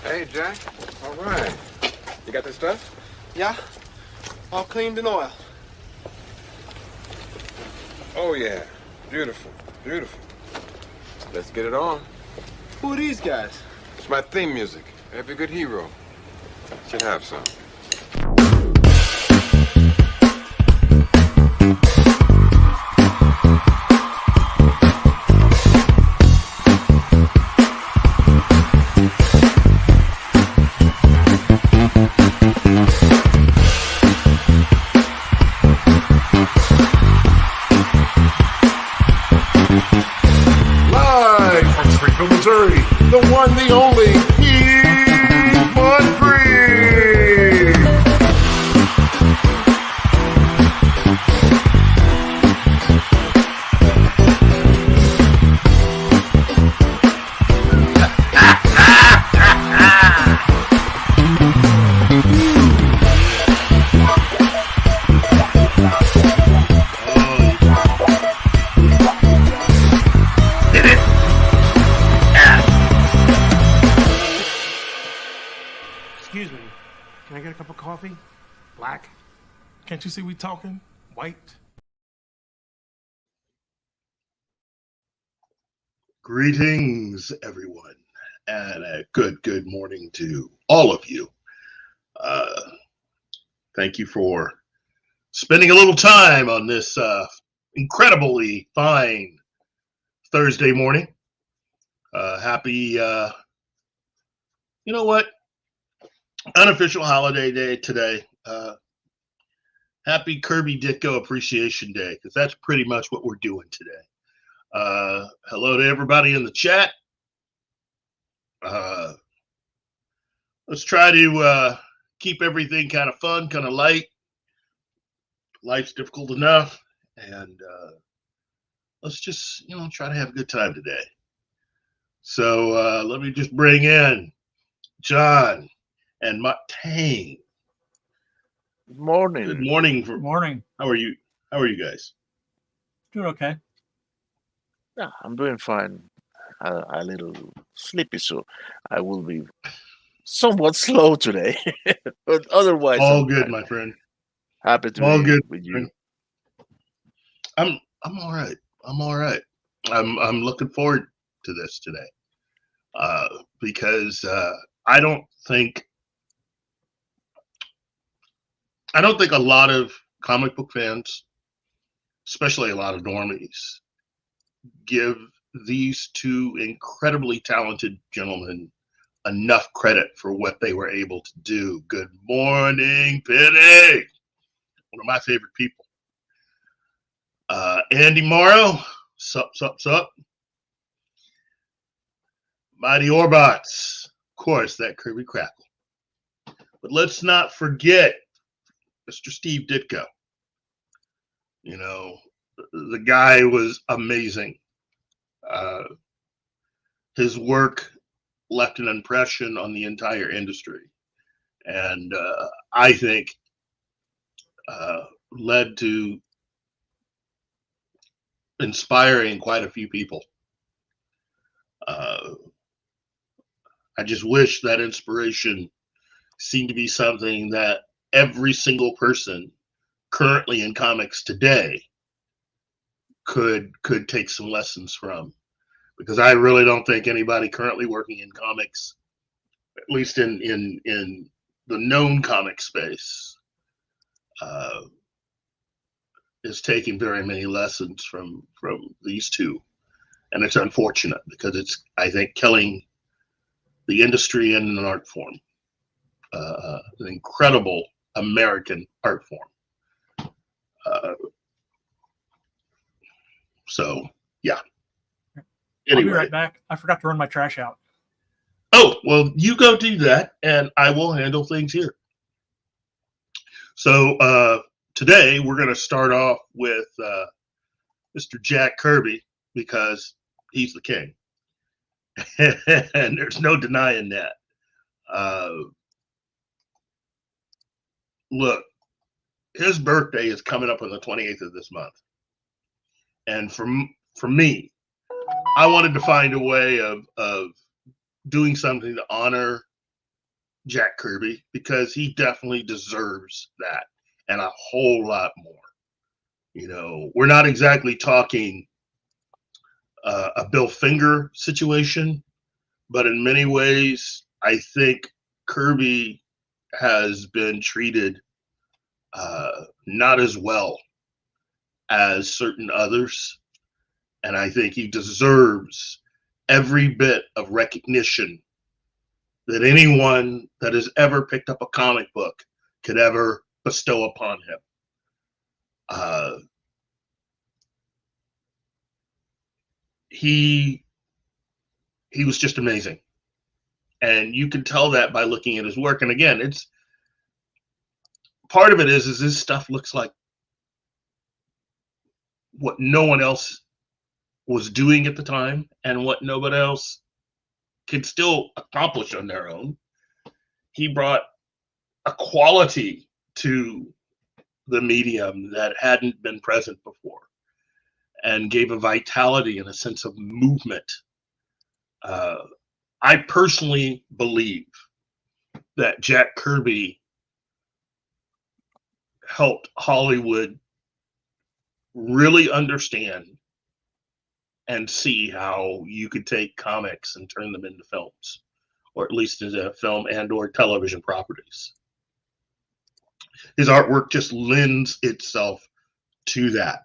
Hey, Jack. All right. You got this stuff? Yeah, all cleaned in oil. Oh, yeah. Beautiful. Beautiful. Let's get it on. Who are these guys? It's my theme music. Every good hero should have some. Missouri, the one, the only, P1 Green. Excuse me, can I get a cup of coffee? Black? Can't you see we talking? White? Greetings, everyone, and a good morning to all of you. Thank you for spending a little time on this incredibly fine Thursday morning. Happy, you know what? Unofficial holiday day today. Happy Kirby Ditko Appreciation Day, because that's pretty much what we're doing today. Hello to everybody in the chat. Let's try to keep everything kind of fun, kind of light. Life's difficult enough, and let's just, try to have a good time today. So let me just bring in John and Tang. Good morning. Good morning. Good morning. How are you? How are you guys? Doing okay. Yeah, I'm doing fine. A little sleepy, so I will be somewhat slow today. But otherwise, all good, my friend. Happy to all be good with you. I'm all right. I'm all right. I'm looking forward to this today, because I don't think a lot of comic book fans, especially a lot of normies, give these two incredibly talented gentlemen enough credit for what they were able to do. Good morning, Penny. One of my favorite people. Andy Morrow, sup. Mighty Orbots, of course, that Kirby crackle. But let's not forget Mr. Steve Ditko. The guy was amazing. His work left an impression on the entire industry, and I think led to inspiring quite a few people. I just wish that inspiration seemed to be something that every single person currently in comics today could take some lessons from, because I really don't think anybody currently working in comics, at least in the known comic space, is taking very many lessons from these two. And it's unfortunate, because it's, I think, killing the industry in an art form, an incredible American art form. So, yeah. Anyway. I'll be right back. I forgot to run my trash out. Oh, well, you go do that, and I will handle things here. So, today we're going to start off with Mr. Jack Kirby, because he's the king. And there's no denying that. Look, his birthday is coming up on the 28th of this month. And for me, I wanted to find a way of doing something to honor Jack Kirby, because he definitely deserves that and a whole lot more. You know, we're not exactly talking a Bill Finger situation, but in many ways, I think Kirby has been treated not as well as certain others. And I think he deserves every bit of recognition that anyone that has ever picked up a comic book could ever bestow upon him. He was just amazing. And you can tell that by looking at his work. And again, it's part of it is his stuff looks like what no one else was doing at the time and what nobody else could still accomplish on their own. He brought a quality to the medium that hadn't been present before and gave a vitality and a sense of movement. I personally believe that Jack Kirby helped Hollywood really understand and see how you could take comics and turn them into films, or at least into film and or television properties. His artwork just lends itself to that.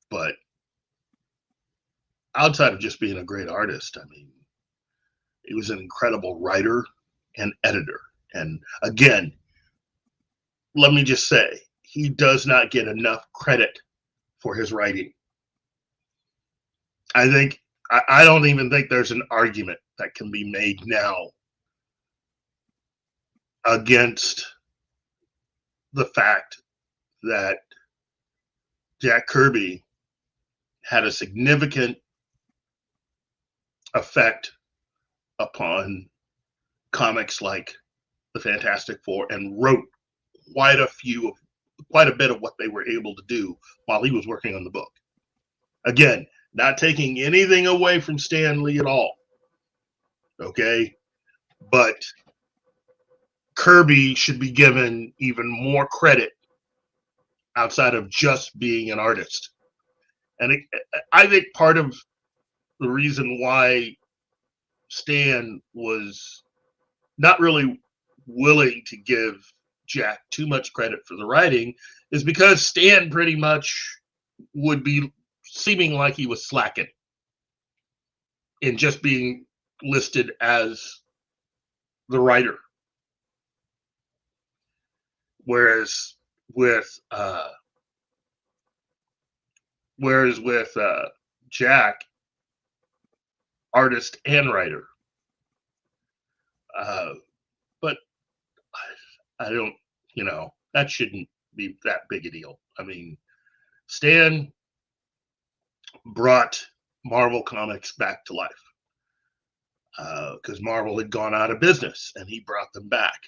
But outside of just being a great artist, I mean, he was an incredible writer and editor. And again, let me just say, he does not get enough credit for his writing. I don't even think there's an argument that can be made now against the fact that Jack Kirby had a significant effect upon comics like the Fantastic Four and wrote quite a bit of what they were able to do while he was working on the book. Again, not taking anything away from Stan Lee at all. Okay? But Kirby should be given even more credit outside of just being an artist. And I think part of the reason why Stan was not really willing to give Jack too much credit for the writing is because Stan pretty much would be seeming like he was slacking in just being listed as the writer. Whereas with Jack, artist and writer. But I don't, that shouldn't be that big a deal. I mean, Stan brought Marvel Comics back to life because Marvel had gone out of business and he brought them back.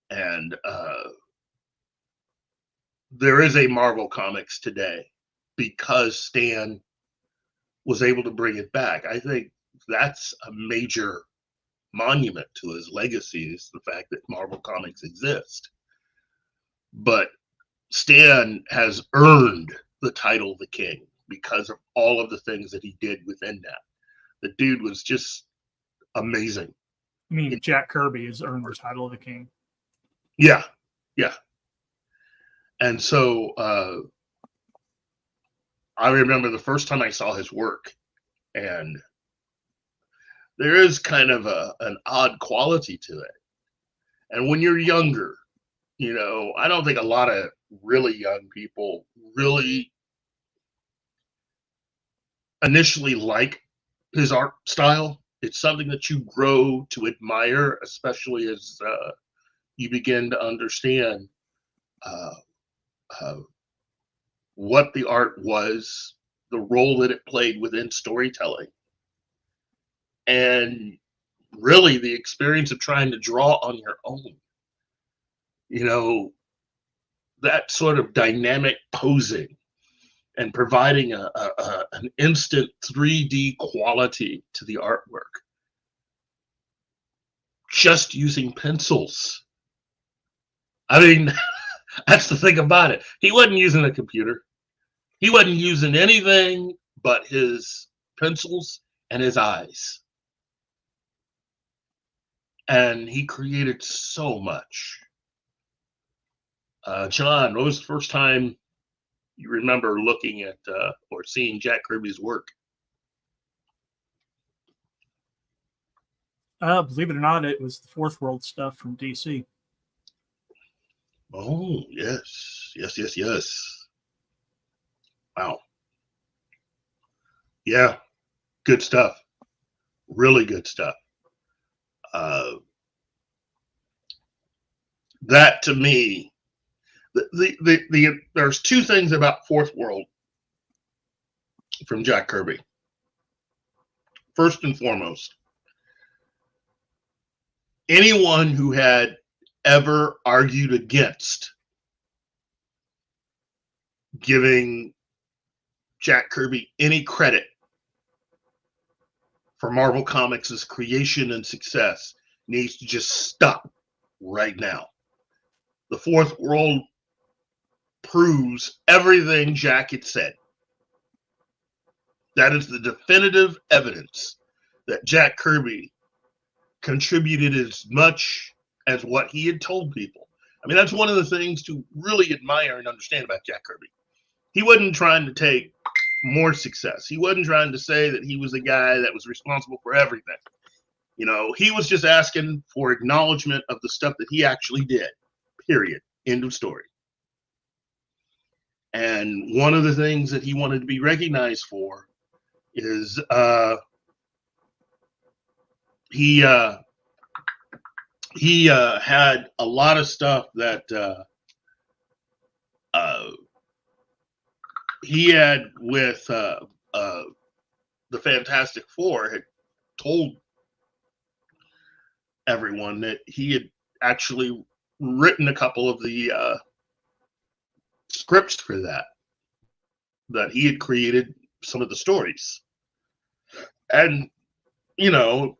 And there is a Marvel Comics today because Stan was able to bring it back. I think that's a major monument to his legacy, is the fact that Marvel Comics exist. But Stan has earned the title the King because of all of the things that he did within that. The dude was just amazing. I mean, Jack Kirby has earned the title of the King. Yeah. And so I remember the first time I saw his work, and there is kind of an odd quality to it. And when you're younger, I don't think a lot of really young people really initially like his art style. It's something that you grow to admire, especially as you begin to understand what the art was, the role that it played within storytelling, and really the experience of trying to draw on your own. That sort of dynamic posing and providing an an instant 3D quality to the artwork. Just using pencils. I mean, that's the thing about it. He wasn't using a computer. He wasn't using anything but his pencils and his eyes. And he created so much. John, what was the first time you remember looking at or seeing Jack Kirby's work? Believe it or not, it was the Fourth World stuff from DC. Oh, yes. Yes. Wow. Yeah, good stuff. Really good stuff. That to me, there's two things about Fourth World from Jack Kirby. First and foremost, anyone who had ever argued against giving Jack Kirby any credit for Marvel Comics' creation and success needs to just stop right now. The Fourth World proves everything Jack had said. That is the definitive evidence that Jack Kirby contributed as much as what he had told people. I mean, that's one of the things to really admire and understand about Jack Kirby. He wasn't trying to take more success. He wasn't trying to say that he was the guy that was responsible for everything. You know, he was just asking for acknowledgement of the stuff that he actually did. Period. End of story. And one of the things that he wanted to be recognized for is he had a lot of stuff that he had with the Fantastic Four had told everyone that he had actually written a couple of the scripts for that he had created some of the stories. And, you know,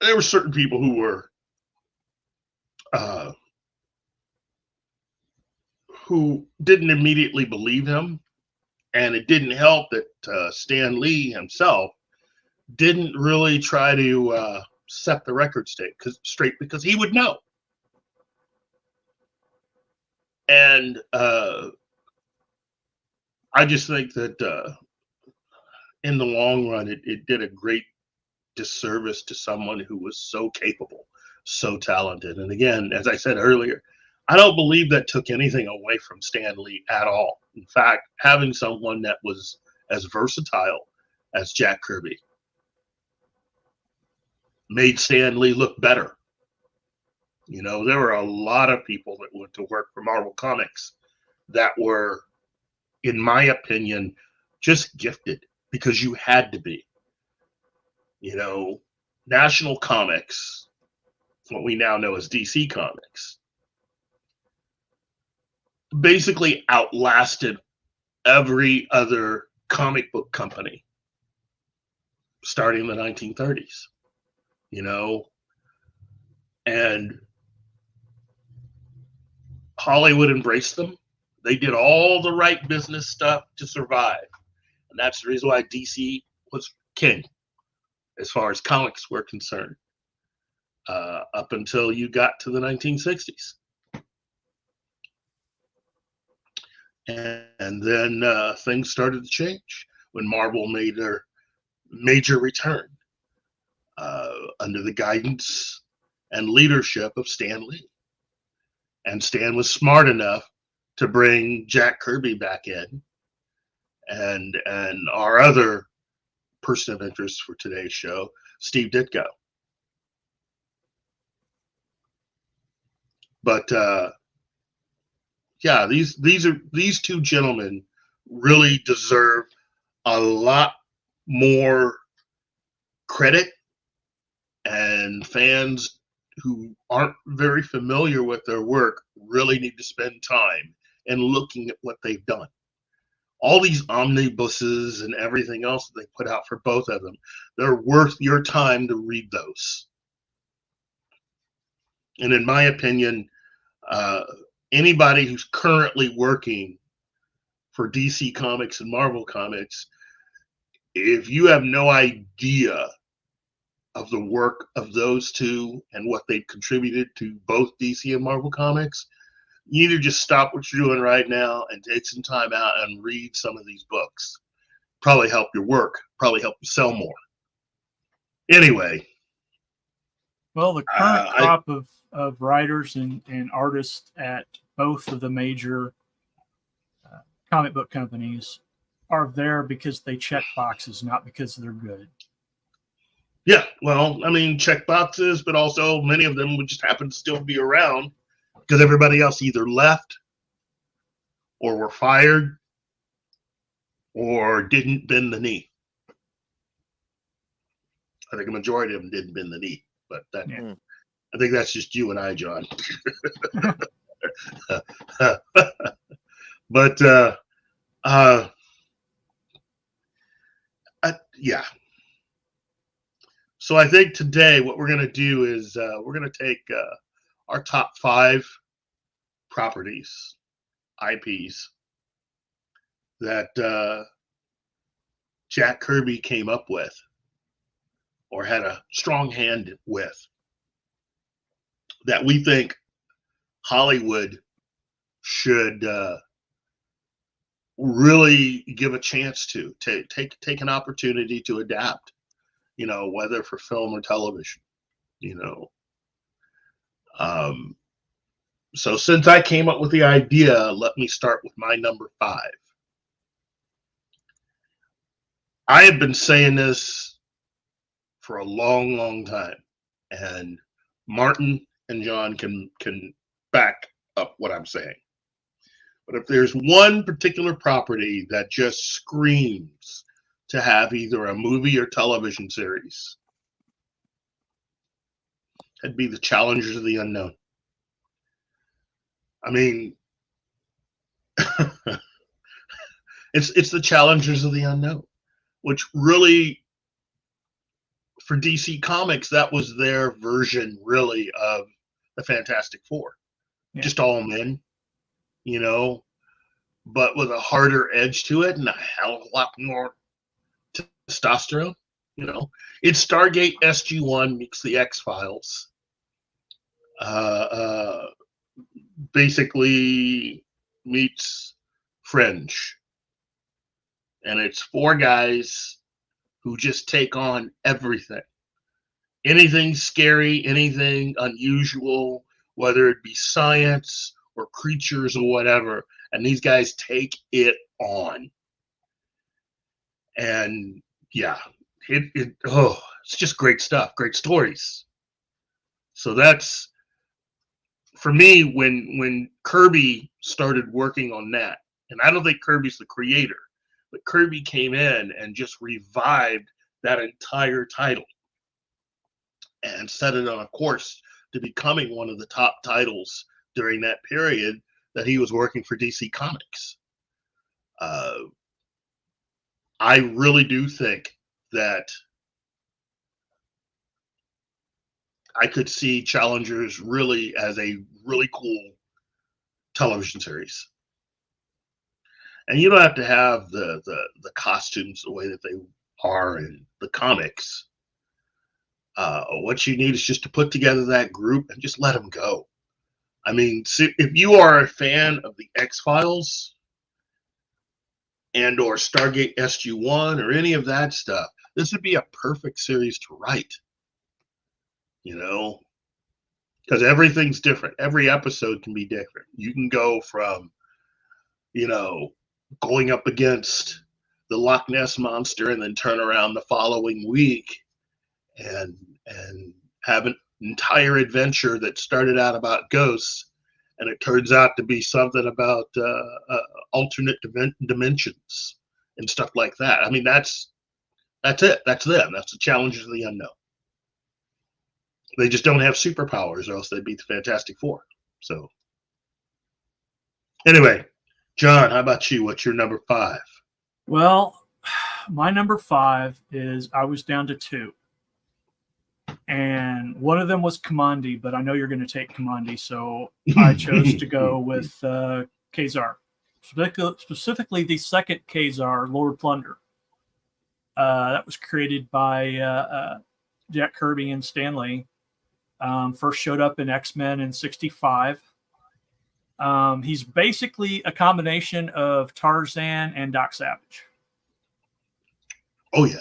there were certain people who were who didn't immediately believe him, and it didn't help that Stan Lee himself didn't really try to set the record straight because he would know. And I just think that in the long run, it did a great disservice to someone who was so capable, so talented. And again, as I said earlier, I don't believe that took anything away from Stan Lee at all. In fact, having someone that was as versatile as Jack Kirby made Stan Lee look better. You know, there were a lot of people that went to work for Marvel Comics that were, in my opinion, just gifted because you had to be. You know, National Comics, what we now know as DC Comics, basically outlasted every other comic book company starting in the 1930s, you know, and Hollywood embraced them. They did all the right business stuff to survive. And that's the reason why DC was king as far as comics were concerned, up until you got to the 1960s. And then things started to change when Marvel made their major return under the guidance and leadership of Stan Lee. And Stan was smart enough to bring Jack Kirby back in, and our other person of interest for today's show, Steve Ditko. But yeah, these two gentlemen really deserve a lot more credit, and fans who aren't very familiar with their work really need to spend time in looking at what they've done. all these omnibuses and everything else that they put out for both of them, they're worth your time to read those. And in my opinion, anybody who's currently working for DC Comics and Marvel Comics, if you have no idea of the work of those two and what they've contributed to both DC and Marvel Comics, you need to just stop what you're doing right now and take some time out and read some of these books. Probably help your work, probably help you sell more. Anyway. Well, the current crop of writers and artists at both of the major comic book companies are there because they check boxes, not because they're good. Yeah, well, I mean, check boxes, but also many of them would just happen to still be around because everybody else either left or were fired or didn't bend the knee. I think a majority of them didn't bend the knee, but that, I think that's just you and I, John. But yeah. So I think today what we're going to do is we're going to take our top 5 properties, IPs, that Jack Kirby came up with or had a strong hand with, that we think Hollywood should really give a chance to take an opportunity to adapt, you know, whether for film or television, you know. So since I came up with the idea, let me start with my number 5. I have been saying this for a long, long time, and Martin and John can back up what I'm saying. But if there's one particular property that just screams to have either a movie or television series, it'd be the Challengers of the Unknown. I mean, it's the Challengers of the Unknown, which really, for DC Comics, that was their version, really, of the Fantastic Four. Yeah. Just all men, you know, but with a harder edge to it and a hell of a lot more testosterone, you know. It's Stargate SG-1 meets the X-Files. Basically meets Fringe. And it's 4 guys who just take on everything. Anything scary, anything unusual, whether it be science or creatures or whatever, and these guys take it on. And yeah, it's just great stuff, great stories. So that's, for me, when Kirby started working on that, and I don't think Kirby's the creator, but Kirby came in and just revived that entire title and set it on a course to becoming one of the top titles during that period that he was working for DC Comics. I really do think that I could see Challengers really as a really cool television series. And you don't have to have the costumes the way that they are in the comics. What you need is just to put together that group and just let them go. I mean, if you are a fan of the X-Files and or Stargate SG-1 or any of that stuff, this would be a perfect series to write. You know, because everything's different. Every episode can be different. You can go from, you know, going up against the Loch Ness Monster and then turn around the following week and have an entire adventure that started out about ghosts and it turns out to be something about alternate dimensions and stuff like that. I mean, that's it. That's them. That's the Challengers of the Unknown. They just don't have superpowers, or else they'd be the Fantastic Four. So, anyway, John, how about you? What's your number 5? Well, my number 5 is I was down to 2. And one of them was Commandi, but I know you're going to take Commandi, so I chose to go with Khazar. Specifically, the second Khazar, Lord Plunder. That was created by Jack Kirby and Stan Lee. First showed up in X-Men in '65. He's basically a combination of Tarzan and Doc Savage. Oh yeah.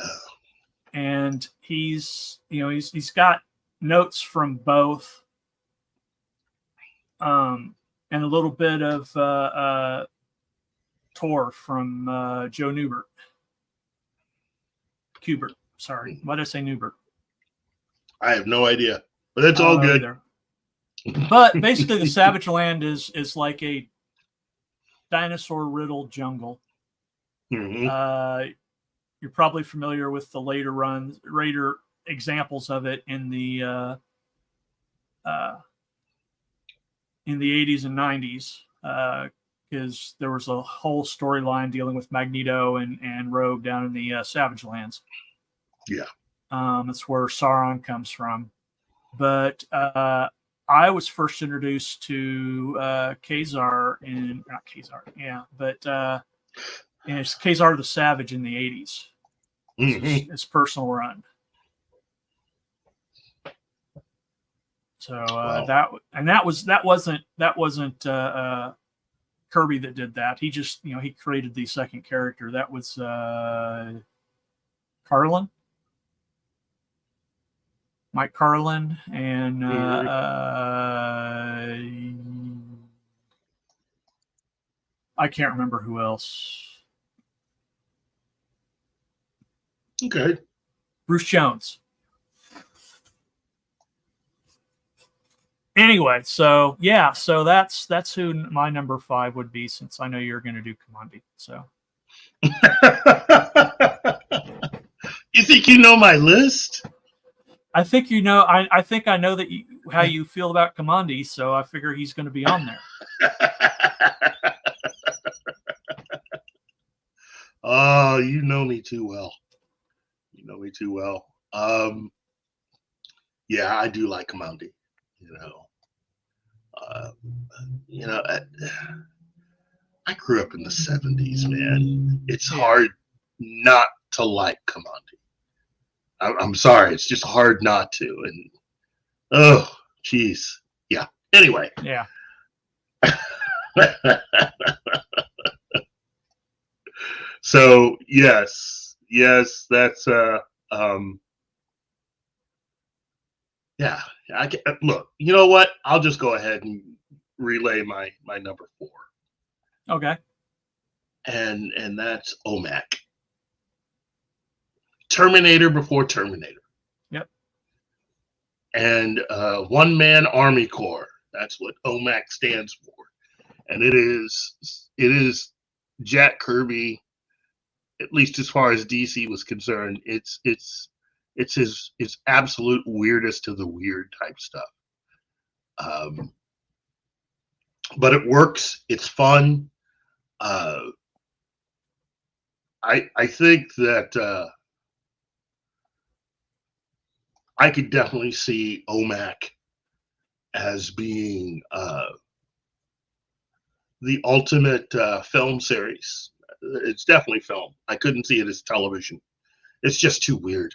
And he's got notes from both, and a little bit of Tor from Joe Newbert. Kubert. Sorry. Why did I say Newbert? I have no idea, but it's all good. Either. But basically, the Savage Land is like a dinosaur-riddled jungle. Mm-hmm. You're probably familiar with the later examples of it in the 80s and 90s, because there was a whole storyline dealing with Magneto and Rogue down in the Savage Lands. Yeah. That's where Sauron comes from. But I was first introduced to Khazar not Khazar, yeah, but it's Khazar the Savage in the 80s. Mm-hmm. His personal run. So Wow. that wasn't Kirby that did that. He just he created the second character. That was Carlin. Mike Carlin and I can't remember who else. Okay. Bruce Jones. Anyway, so that's who my number 5 would be, since I know you're going to do Commandi. So. You think you know my list? I think you know. I think I know how you feel about Commandi, so I figure he's going to be on there. Oh, you know me too well. You know me too well. Yeah, I do like Commandi. I grew up in the 70s, man. It's hard not to like Commandi. I'm sorry, it's just hard not to. And oh, geez, yeah. Anyway, yeah. So yes, that's yeah. Look, you know what? I'll just go ahead and relay my number 4. Okay. And that's OMAC. Terminator before Terminator. Yep. And One Man Army Corps. That's what OMAC stands for. And it is Jack Kirby, at least as far as DC was concerned, it's his absolute weirdest of the weird type stuff. But it works. It's fun. I think that I could definitely see OMAC as being the ultimate film series. It's definitely film. I couldn't see it as television. It's just too weird.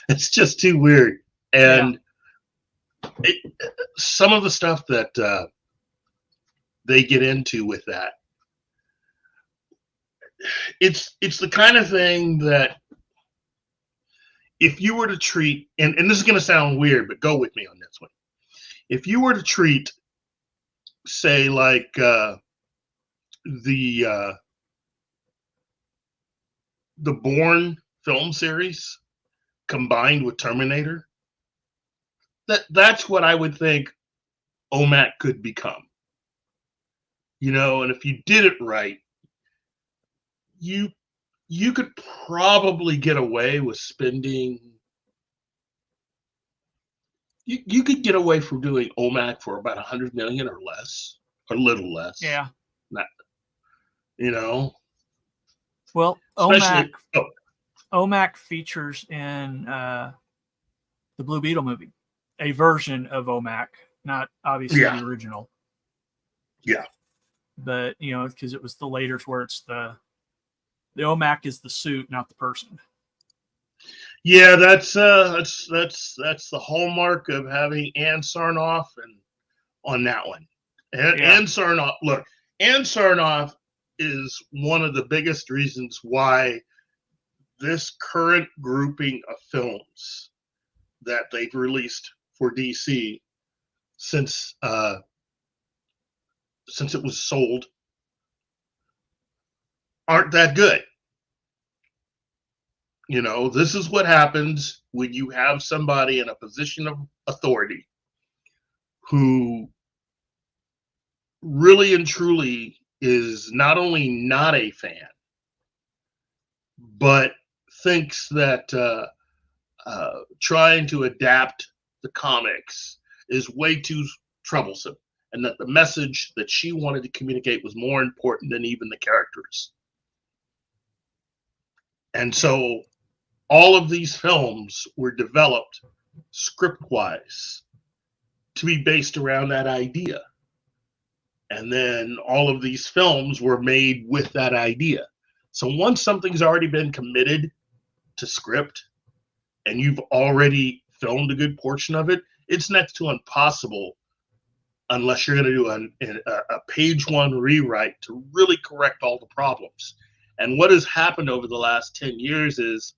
It's just too weird. And some of the stuff that they get into with that, it's the kind of thing that if you were to treat, and this is going to sound weird, but go with me on this one. If you were to treat, say, like the Bourne film series combined with Terminator, that's what I would think OMAC could become. And if you did it right, you could probably get away with spending, you could get away from doing OMAC for about 100 million or less, or a little less. Yeah. Not, you know. Well, Especially, OMAC features in the Blue Beetle movie, a version of OMAC, not obviously the original. Yeah. But because it was the later where it's the OMAC is the suit, not the person. Yeah, that's the hallmark of having Ann Sarnoff and on that one. Ann Sarnoff, look, Ann Sarnoff is one of the biggest reasons why this current grouping of films that they've released for DC since it was sold aren't that good. This is what happens when you have somebody in a position of authority who really and truly is not only not a fan, but thinks that trying to adapt the comics is way too troublesome, and that the message that she wanted to communicate was more important than even the characters. And so all of these films were developed script-wise to be based around that idea. And then all of these films were made with that idea. So once something's already been committed to script and you've already filmed a good portion of it, it's next to impossible, unless you're going to do a page one rewrite to really correct all the problems. And what has happened over the last 10 years is,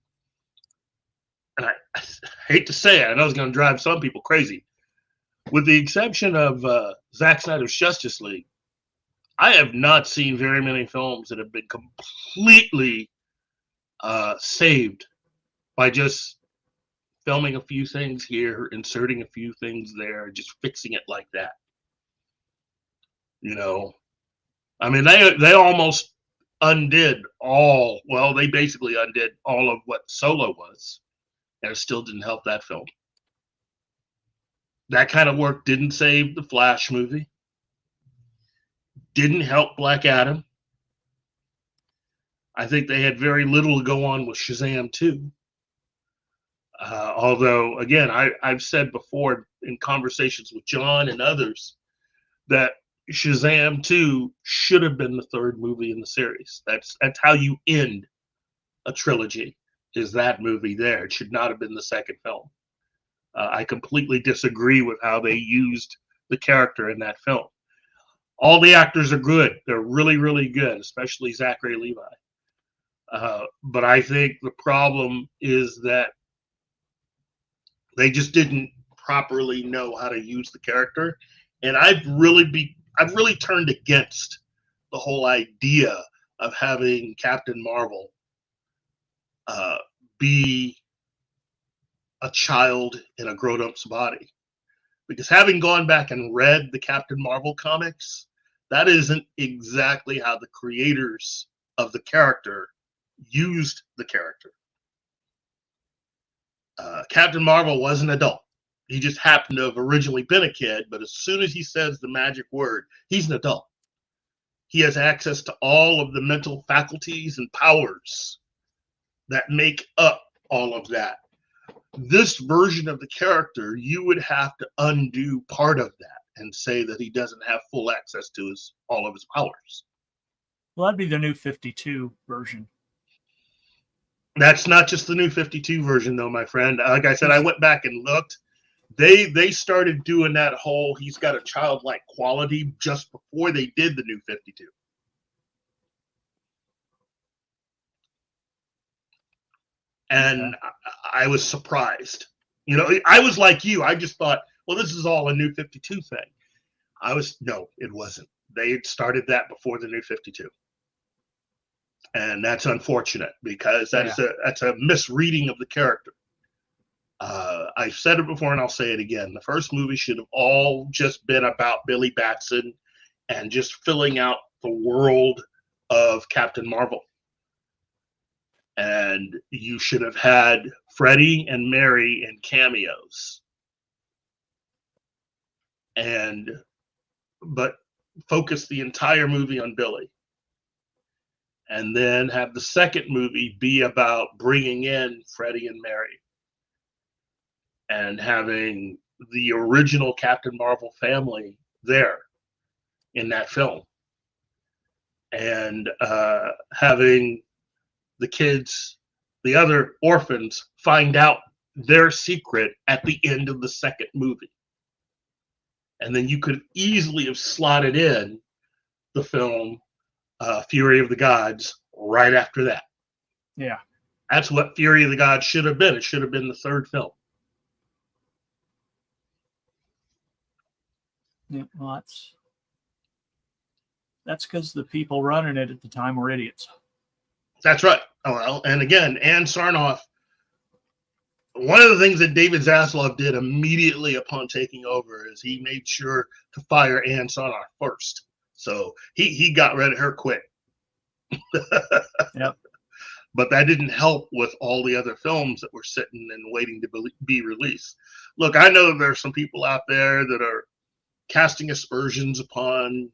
and I hate to say it, I know it's going to drive some people crazy, with the exception of Zack Snyder's Justice League, I have not seen very many films that have been completely saved by just filming a few things here, inserting a few things there, just fixing it like that. I mean, they almost undid they basically undid all of what Solo was, and it still didn't help that film. That kind of work didn't save the Flash movie, didn't help Black Adam. I think they had very little to go on with Shazam 2. Although, again, I've said before in conversations with John and others that Shazam 2 should have been the third movie in the series. That's how you end a trilogy, is that movie there. It should not have been the second film. I completely disagree with how they used the character in that film. All the actors are good. They're really, really good, especially Zachary Levi. But I think the problem is that they just didn't properly know how to use the character. And I've really turned against the whole idea of having Captain Marvel be a child in a grown-up's body. Because having gone back and read the Captain Marvel comics, that isn't exactly how the creators of the character used the character. Captain Marvel was an adult. He just happened to have originally been a kid, but as soon as he says the magic word, he's an adult. He has access to all of the mental faculties and powers that make up all of that. This version of the character, you would have to undo part of that and say that he doesn't have full access to all of his powers. Well, that'd be the new 52 version. That's not just the new 52 version, though, my friend. Like I said, I went back and looked. They started doing that whole he's got a childlike quality just before they did the new 52. And I was surprised. I was like you. I just thought, well, this is all a new 52 thing. No, it wasn't. They had started that before the new 52. And that's unfortunate because that's a misreading of the character. I've said it before and I'll say it again. The first movie should have all just been about Billy Batson and just filling out the world of Captain Marvel. And you should have had Freddie and Mary in cameos. but focus the entire movie on Billy. And then have the second movie be about bringing in Freddie and Mary and having the original Captain Marvel family there in that film, and having the kids, the other orphans, find out their secret at the end of the second movie. And then you could easily have slotted in the film Fury of the Gods right after that. Yeah. That's what Fury of the Gods should have been. It should have been the third film. Yeah, well, that's because the people running it at the time were idiots. That's right. Oh, well, and again, Ann Sarnoff, one of the things that David Zaslav did immediately upon taking over is he made sure to fire Ann Sarnoff first. So he got rid of her quick. Yep. But that didn't help with all the other films that were sitting and waiting to be released. Look, I know there are some people out there that are casting aspersions upon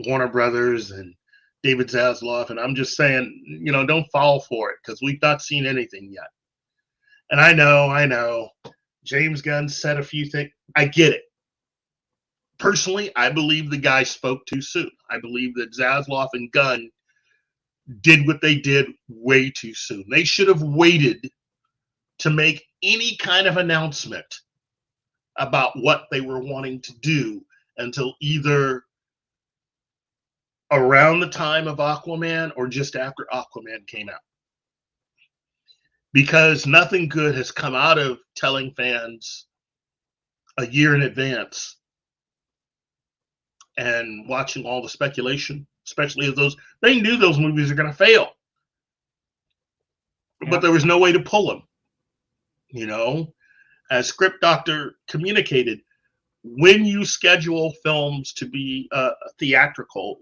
Warner Brothers and David Zaslav, and I'm just saying, don't fall for it, because we've not seen anything yet. And I know, James Gunn said a few things. I get it. Personally, I believe the guy spoke too soon. I believe that Zaslav and Gunn did what they did way too soon. They should have waited to make any kind of announcement about what they were wanting to do until either around the time of Aquaman or just after Aquaman came out. Because nothing good has come out of telling fans a year in advance and watching all the speculation, especially of those. They knew those movies are going to fail. Yeah. But there was no way to pull them. As Script Doctor communicated, when you schedule films to be theatrical,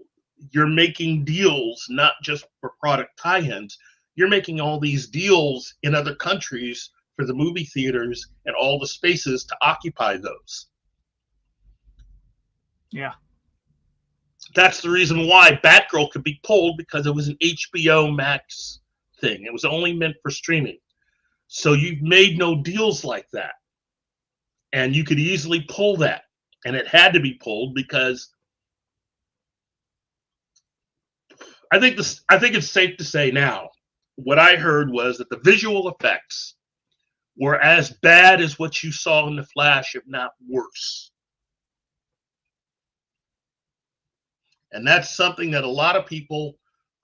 you're making deals not just for product tie-ins. You're making all these deals in other countries for the movie theaters and all the spaces to occupy those. Yeah. That's the reason why Batgirl could be pulled, because it was an HBO Max thing. It was only meant for streaming. So you've made no deals like that. And you could easily pull that. And it had to be pulled because I think it's safe to say now, what I heard was that the visual effects were as bad as what you saw in The Flash, if not worse. And that's something that a lot of people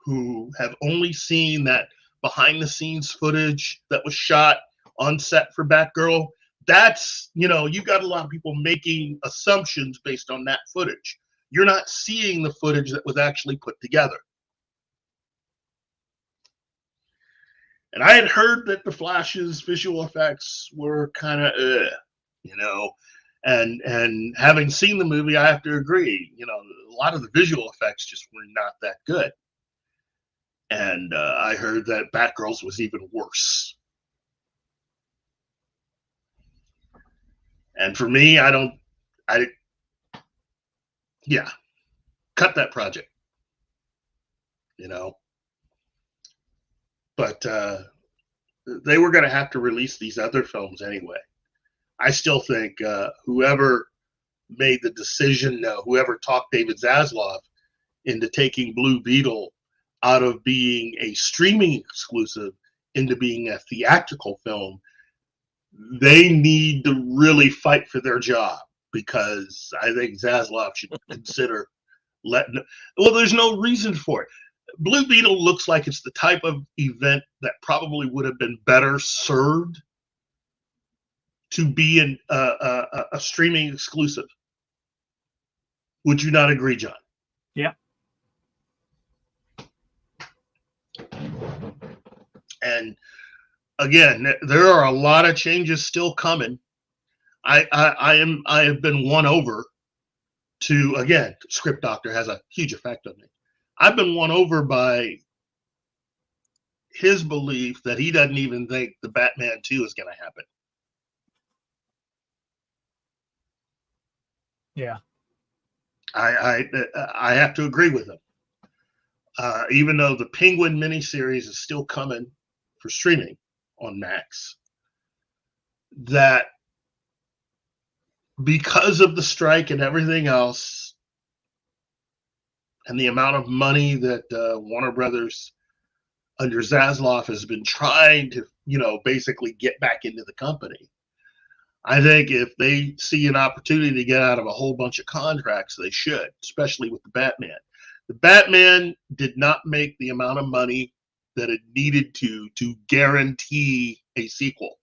who have only seen that behind the scenes footage that was shot on set for Batgirl, that's, you got a lot of people making assumptions based on that footage. You're not seeing the footage that was actually put together. And I had heard that the Flash's visual effects were kind of, and having seen the movie, I have to agree, a lot of the visual effects just were not that good. And I heard that Batgirl's was even worse. And for me, cut that project, But they were going to have to release these other films anyway. I still think whoever made the decision, whoever talked David Zaslav into taking Blue Beetle out of being a streaming exclusive into being a theatrical film, they need to really fight for their job, because I think Zaslav should consider there's no reason for it. Blue Beetle looks like it's the type of event that probably would have been better served to be a streaming exclusive. Would you not agree, John? Yeah. And again, there are a lot of changes still coming. I have been won over to, again, Script Doctor has a huge effect on me. I've been won over by his belief that he doesn't even think the Batman 2 is going to happen. Yeah. I have to agree with him. Even though the Penguin miniseries is still coming for streaming on Max, that because of the strike and everything else, and the amount of money that Warner Brothers under Zaslav has been trying to, basically get back into the company, I think if they see an opportunity to get out of a whole bunch of contracts, they should, especially with the Batman. The Batman did not make the amount of money that it needed to guarantee a sequel.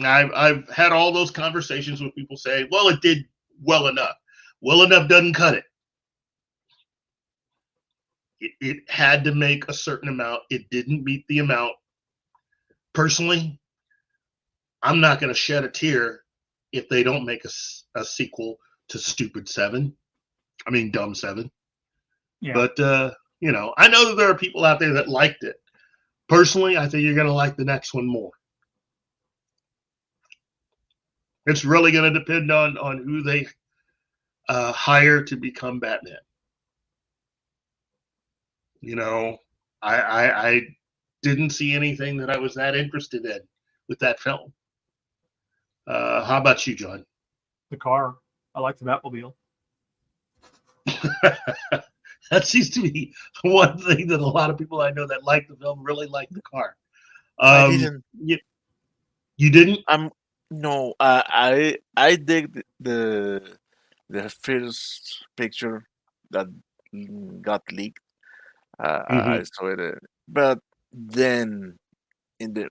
I've had all those conversations with people saying, well, it did well enough. Well enough doesn't cut it. It had to make a certain amount. It didn't meet the amount. Personally, I'm not going to shed a tear if they don't make a sequel to Stupid 7. I mean, Dumb 7. Yeah. But, I know that there are people out there that liked it. Personally, I think you're going to like the next one more. It's really going to depend on who they hire to become Batman. I didn't see anything that I was that interested in with that film. How about you, John? The car. I like the Batmobile. That seems to be one thing that a lot of people I know that like the film really like the car. I didn't. You didn't? No. I dig the first picture that got leaked. I saw it, but then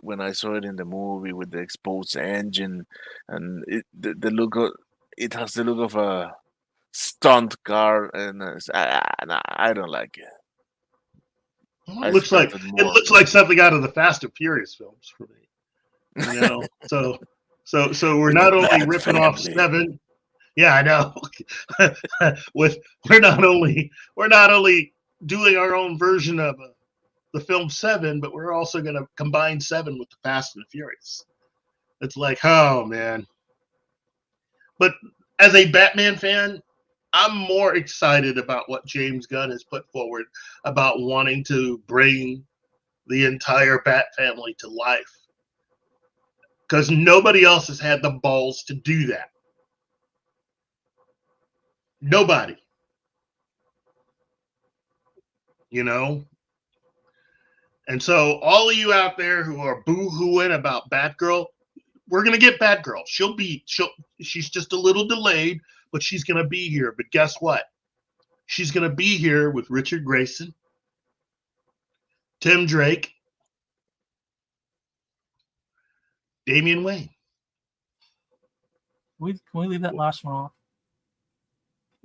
when I saw it in the movie with the exposed engine, and the look of it has the look of a stunt car, and I don't like it. Well, it looks like something out of the Fast and Furious films for me. So we're not only ripping off 7. Yeah, I know. We're not only doing our own version of the film 7, but we're also going to combine 7 with the Fast and Furious. It's like, oh man. But as a Batman fan, I'm more excited about what James Gunn has put forward about wanting to bring the entire Bat family to life. Because nobody else has had the balls to do that. Nobody. And so all of you out there who are boo-hooing about Batgirl, we're going to get Batgirl. She's just a little delayed, but she's going to be here. But guess what? She's going to be here with Richard Grayson, Tim Drake, Damian Wayne. Can we leave that last one off?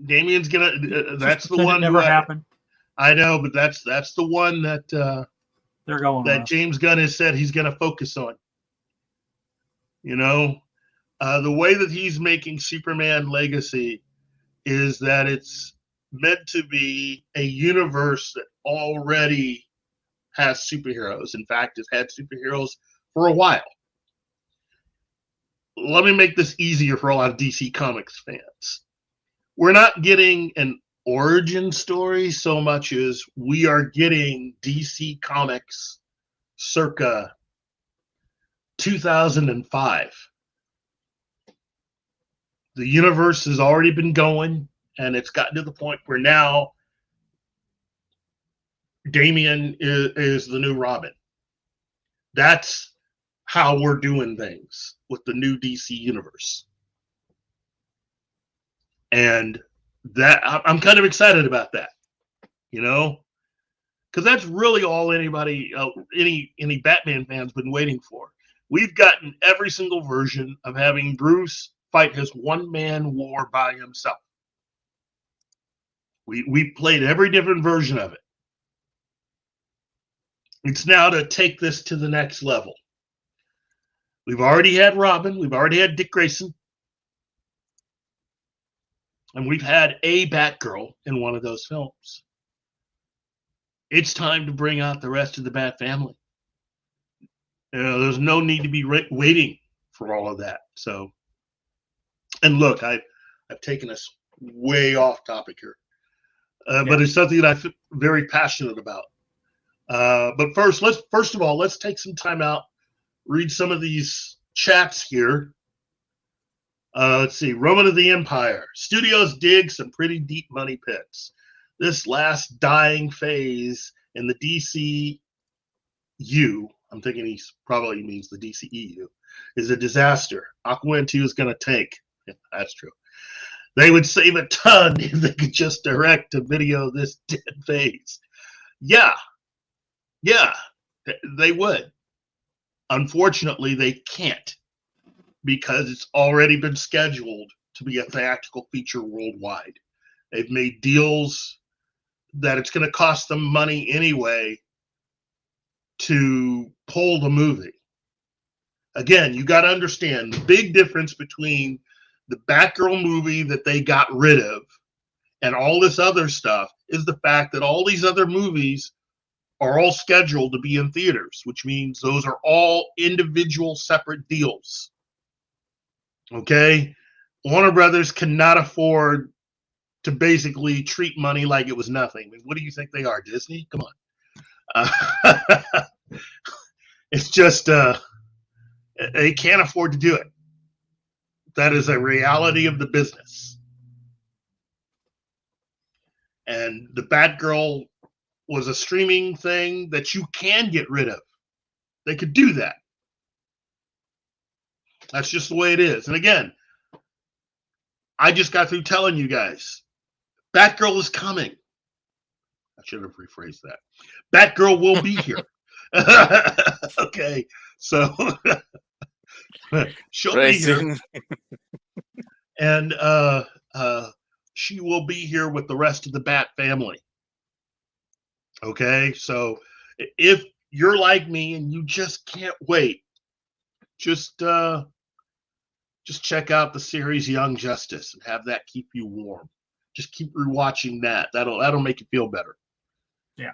Damian's going to, that's the one. It never happened. I know, but that's the one that they're going that James Gunn has said he's going to focus on. The way that he's making Superman Legacy is that it's meant to be a universe that already has superheroes. In fact, it's had superheroes for a while. Let me make this easier for a lot of DC Comics fans. We're not getting an origin story so much as we are getting DC Comics circa 2005. The universe has already been going, and it's gotten to the point where now Damian is the new Robin. That's how we're doing things with the new DC universe. And that I'm kind of excited about that, because that's really all any Batman fan's been waiting for. We've gotten every single version of having Bruce fight his one-man war by himself. We played every different version of it. It's now to take this to the next level. We've already had Robin. We've already had Dick Grayson. And we've had a Batgirl in one of those films. It's time to bring out the rest of the Bat family. There's no need to be waiting for all of that. So And look, I've taken us way off topic here, but it's something that I'm very passionate about. But first of all, let's take some time out, read some of these chats here. Let's see. Roman of the Empire. Studios dig some pretty deep money pits. This last dying phase in the DCU, I'm thinking he probably means the DCEU, is a disaster. Aquaman 2 is going to tank. Yeah, that's true. They would save a ton if they could just direct to video this dead phase. Yeah, they would. Unfortunately, they can't because it's already been scheduled to be a theatrical feature worldwide. They've made deals that it's going to cost them money anyway to pull the movie. Again, you got to understand the big difference between the Batgirl movie that they got rid of and all this other stuff is the fact that all these other movies are all scheduled to be in theaters, which means those are all individual separate deals. Okay? Warner Brothers cannot afford to basically treat money like it was nothing. I mean, what do you think they are, Disney? Come on. It's just, they can't afford to do it. That is a reality of the business. And the Batgirl was a streaming thing that you can get rid of. They could do that. That's just the way it is. And again, I just got through telling you guys, Batgirl is coming. I should have rephrased that. Batgirl will be here. Okay, so she'll be here. And she will be here with the rest of the Bat family. Okay, so if you're like me and you just can't wait, just check out the series Young Justice and have that keep you warm. Just keep rewatching that. That'll make you feel better. Yeah.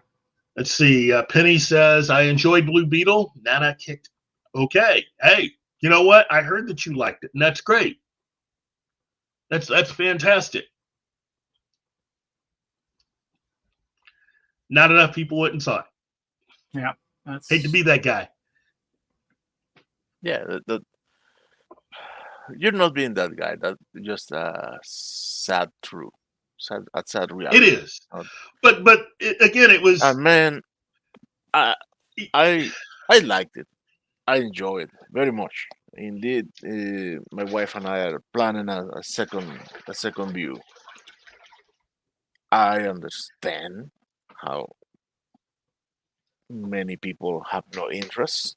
Let's see. Penny says, I enjoyed Blue Beetle. Nana kicked. Okay. Hey, you know what? I heard that you liked it, and that's great. That's fantastic. Not enough people went and saw it. Yeah. Hate to be that guy. Yeah, you're not being that guy. That's just sad reality. It is. But again, it was. Man, I liked it. I enjoyed it very much. Indeed, my wife and I are planning a second view. I understand how many people have no interest,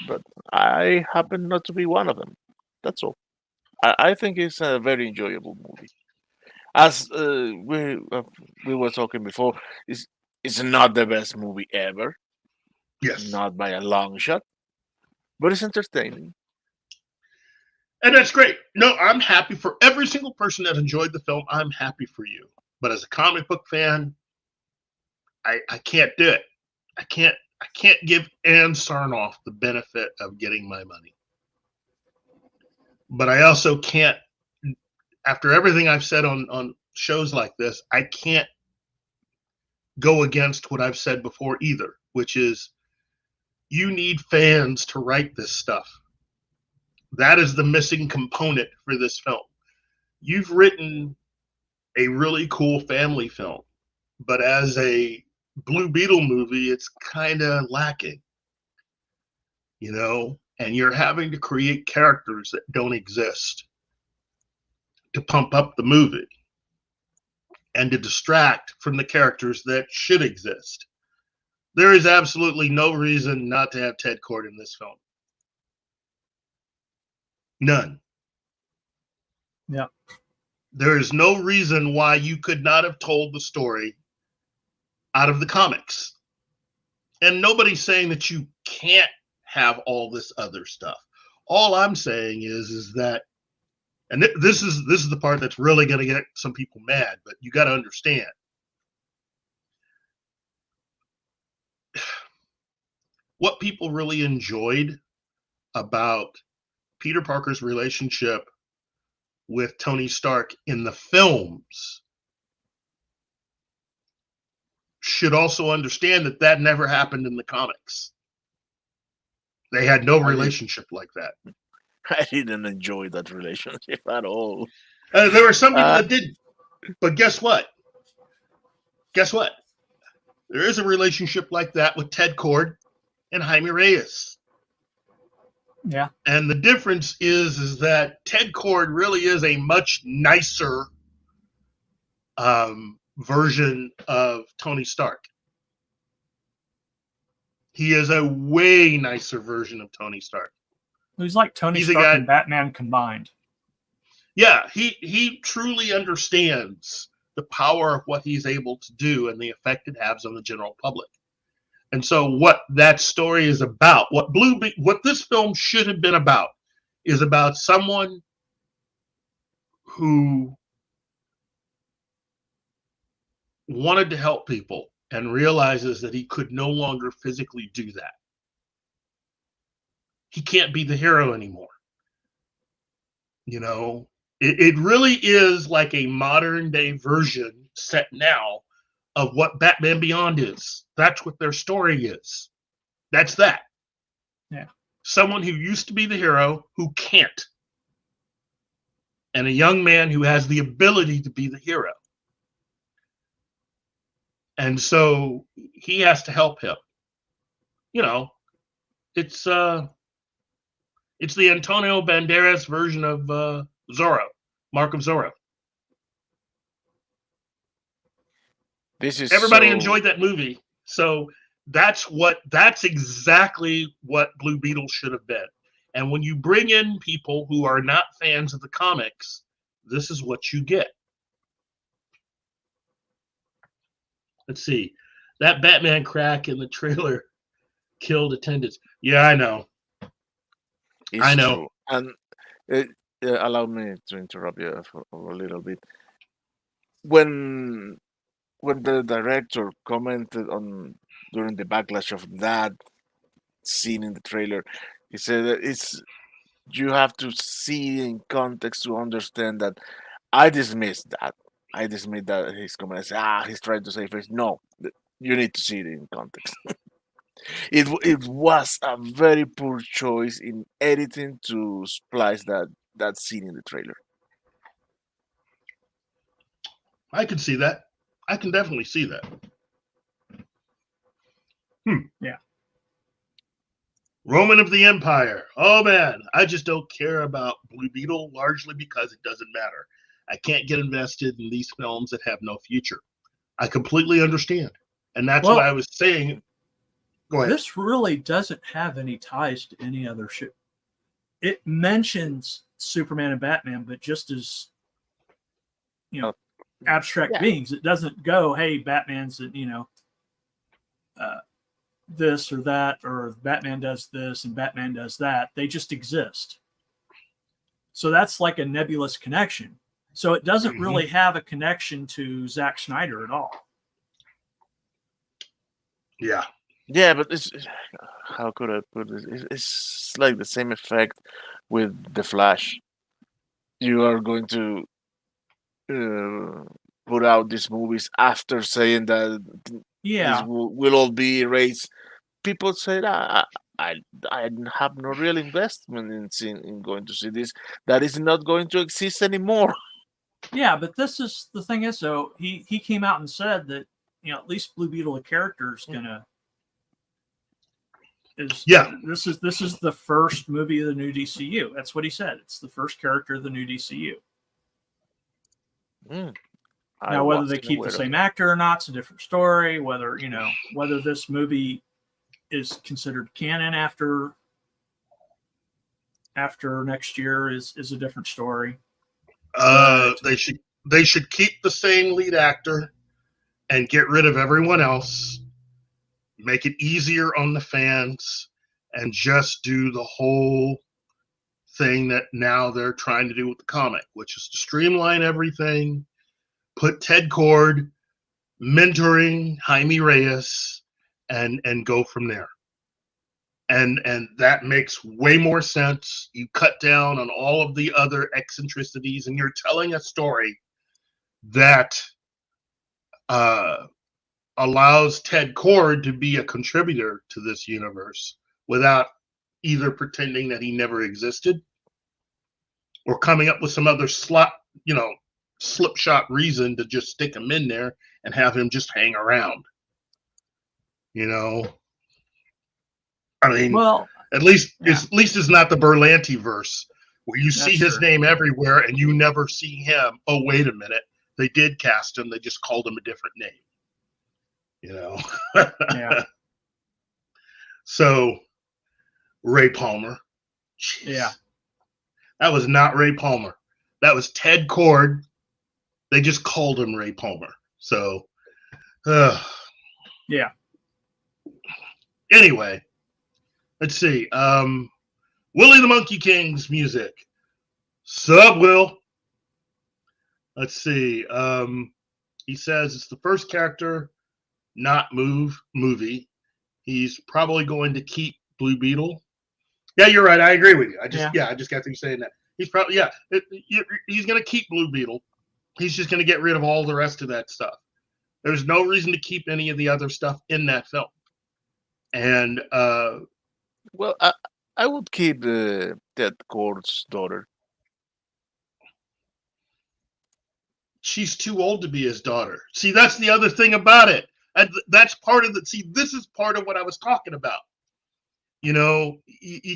but I happen not to be one of them. That's all. I think it's a very enjoyable movie. As we were talking before, it's not the best movie ever. Yes. Not by a long shot, but it's entertaining. And that's great. No, I'm happy for every single person that enjoyed the film. I'm happy for you. But as a comic book fan, I can't do it. I can't give Ann Sarnoff the benefit of getting my money. But I also can't, after everything I've said on shows like this, I can't go against what I've said before either, which is you need fans to write this stuff. That is the missing component for this film. You've written a really cool family film, but as a Blue Beetle movie, it's kind of lacking, and you're having to create characters that don't exist to pump up the movie and to distract from the characters that should exist. There is absolutely no reason not to have Ted Kord in this film. None. Yeah. There is no reason why you could not have told the story out of the comics. And nobody's saying that you can't have all this other stuff. All I'm saying is that, and this is the part that's really going to get some people mad, but you got to understand. What people really enjoyed about Peter Parker's relationship with Tony Stark in the films should also understand that that never happened in the comics. They had no relationship like that. I didn't enjoy that relationship at all. There were some people that didn't. But guess what? Guess what? There is a relationship like that with Ted Kord and Jaime Reyes. Yeah. And the difference is that Ted Kord really is a much nicer version of Tony Stark. He is a way nicer version of Tony Stark. He's like Tony Stark and Batman combined. Yeah, he truly understands the power of what he's able to do and the effect it has on the general public. And so what that story is about, what this film should have been about, is about someone who wanted to help people and realizes that he could no longer physically do that. He can't be the hero anymore. You know, it really is like a modern day version set now of what Batman Beyond is. That's what their story is. That's that. Yeah. Someone who used to be the hero who can't. And a young man who has the ability to be the hero. And so he has to help him. You know, it's the Antonio Banderas version of Zorro, Mark of Zorro. Everybody enjoyed that movie. So that's exactly what Blue Beetle should have been. And when you bring in people who are not fans of the comics, this is what you get. Let's see. That Batman crack in the trailer killed attendance. Yeah, I know. I know. True. And allow me to interrupt you for a little bit. When the director commented on during the backlash of that scene in the trailer, he said that you have to see in context to understand that. I dismissed that. His comment. I said, he's trying to say first. No, you need to see it in context. It was a very poor choice in editing to splice that scene in the trailer. I can see that. I can definitely see that. Yeah. Roman of the Empire. Oh man, I just don't care about Blue Beetle largely because it doesn't matter. I can't get invested in these films that have no future. I completely understand. And that's why I was saying, go ahead. This really doesn't have any ties to any other ship. It mentions Superman and Batman, but just as, abstract beings. It doesn't go, hey, Batman's, this or that, or Batman does this and Batman does that. They just exist. So that's like a nebulous connection. So it doesn't really have a connection to Zack Snyder at all. Yeah. Yeah, but how could I put it? It's like the same effect with The Flash. You are going to put out these movies after saying that this will all be erased. People said, I have no real investment in going to see this. That is not going to exist anymore. Yeah, but this is the thing is, so he came out and said that, at least Blue Beetle, the character, is gonna this is the first movie of the new DCU. That's what he said. It's the first character of the new DCU. Now, whether they keep the same actor or not, it's a different story. Whether whether this movie is considered canon after next year is a different story. They should keep the same lead actor and get rid of everyone else. Make it easier on the fans and just do the whole thing that now they're trying to do with the comic, which is to streamline everything, put Ted Kord mentoring Jaime Reyes and go from there. and that makes way more sense. You cut down on all of the other eccentricities, and you're telling a story that allows Ted Kord to be a contributor to this universe without either pretending that he never existed or coming up with some other slipshod reason to just stick him in there and have him just hang around. I mean, Well, at least yeah. it's not the Berlanti verse where you see his true. name everywhere and you never see him. Oh, wait a minute. They did cast him. They just called him a different name. Yeah. So, Ray Palmer. Jeez. Yeah. That was not Ray Palmer. That was Ted Kord. They just called him Ray Palmer. So, Yeah. Anyway, let's see. Willie the Monkey King's music. Sup, Will? Let's see. He says it's the first character not movie. He's probably going to keep Blue Beetle. Yeah, you're right. I agree with you. I just got through saying that. He's probably he's going to keep Blue Beetle. He's just going to get rid of all the rest of that stuff. There's no reason to keep any of the other stuff in that film. And well, I would keep Ted Kord's daughter. She's too old to be his daughter. See, that's the other thing about it. That's part of the. See, this is part of what I was talking about. You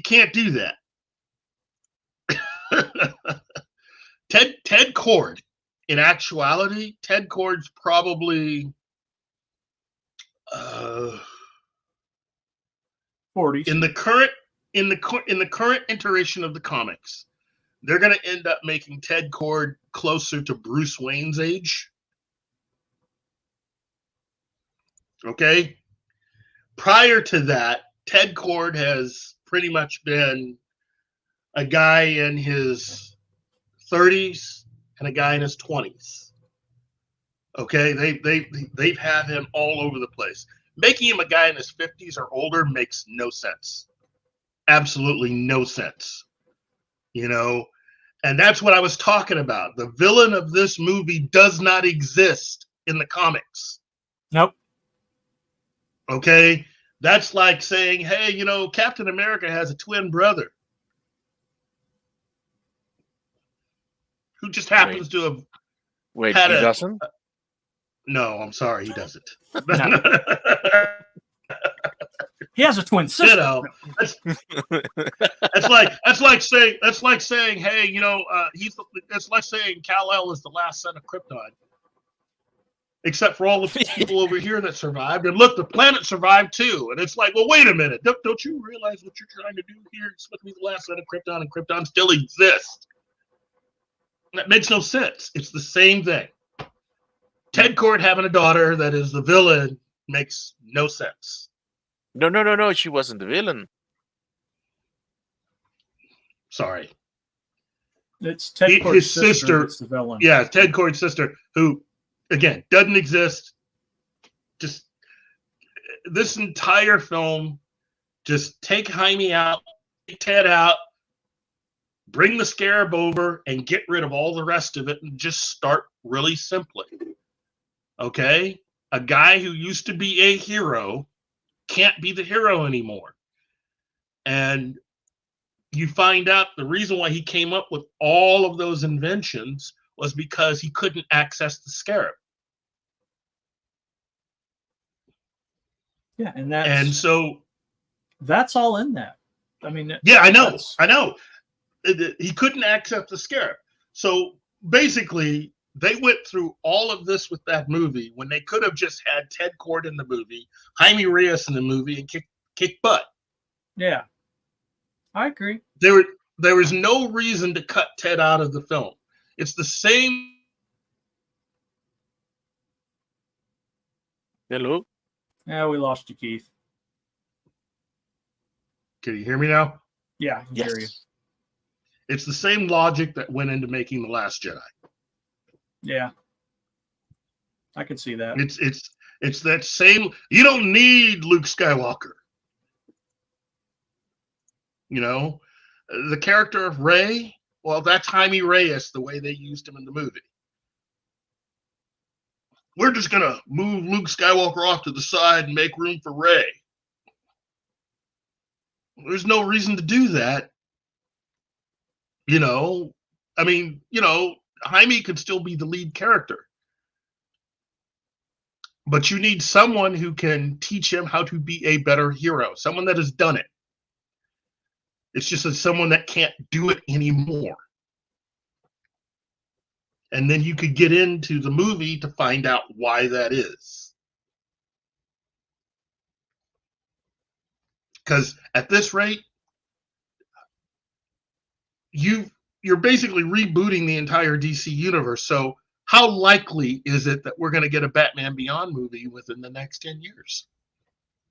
can't do that. Ted Kord, in actuality, Ted Kord's probably 40s. in the current iteration of the comics. They're going to end up making Ted Kord closer to Bruce Wayne's age. Okay? Prior to that, Ted Kord has pretty much been a guy in his 30s and a guy in his 20s. Okay? They've had him all over the place. Making him a guy in his 50s or older makes no sense. Absolutely no sense. And that's what I was talking about. The villain of this movie does not exist in the comics. Nope. Okay? That's like saying, hey, Captain America has a twin brother who just happens to have Wait, had he doesn't? No, I'm sorry, he doesn't. No. He has a twin sister. That's like saying, hey, it's like saying Kal-El is the last son of Krypton. Except for all the people over here that survived. And look, the planet survived too. And it's like, well, wait a minute. Don't you realize what you're trying to do here? It's supposed to be the last son of Krypton, and Krypton still exists. That makes no sense. It's the same thing. Ted Kord having a daughter that is the villain makes no sense. No. She wasn't the villain. Sorry. It's Ted Kord's his sister. That's the villain. Yeah, Ted Kord's sister, who, again, doesn't exist. Just this entire film, just take Jaime out, take Ted out, bring the Scarab over, and get rid of all the rest of it, and just start really simply. Okay? A guy who used to be a hero can't be the hero anymore. And you find out the reason why he came up with all of those inventions was because he couldn't access the Scarab. Yeah, and so that's all in that. I mean, yeah, I know. He couldn't access the Scarab. So basically, they went through all of this with that movie when they could have just had Ted Kord in the movie, Jaime Reyes in the movie, and kick butt. Yeah, I agree. There was no reason to cut Ted out of the film. It's the same. Hello? Yeah, we lost you, Keith. Can you hear me now? Yeah, I can hear you. It's the same logic that went into making The Last Jedi. Yeah, I can see that. It's that same. You don't need Luke Skywalker. You know, the character of Rey, well, that's Jaime Reyes, the way they used him in the movie. We're just going to move Luke Skywalker off to the side and make room for Rey. There's no reason to do that. You know, I mean, you know, Jaime could still be the lead character. But you need someone who can teach him how to be a better hero, someone that has done it. It's just someone that can't do it anymore. And then you could get into the movie to find out why that is. Because at this rate, you're basically rebooting the entire DC universe. So how likely is it that we're going to get a Batman Beyond movie within the next 10 years?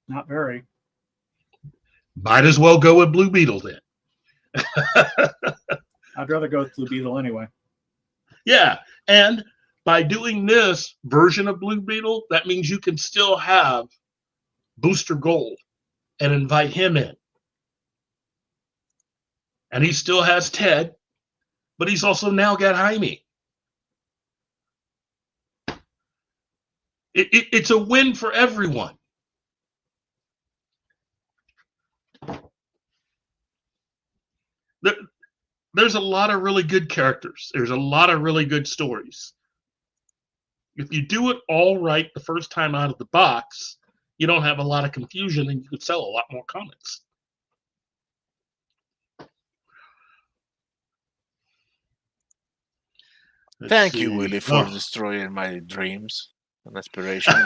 Not very. Might as well go with Blue Beetle then. I'd rather go with Blue Beetle anyway. Yeah, and by doing this version of Blue Beetle, that means you can still have Booster Gold and invite him in. And he still has Ted, but he's also now got Jaime. It's a win for everyone. There's a lot of really good characters. There's a lot of really good stories. If you do it all right the first time out of the box, you don't have a lot of confusion and you could sell a lot more comics. Thank you, Willie, for destroying my dreams and aspirations.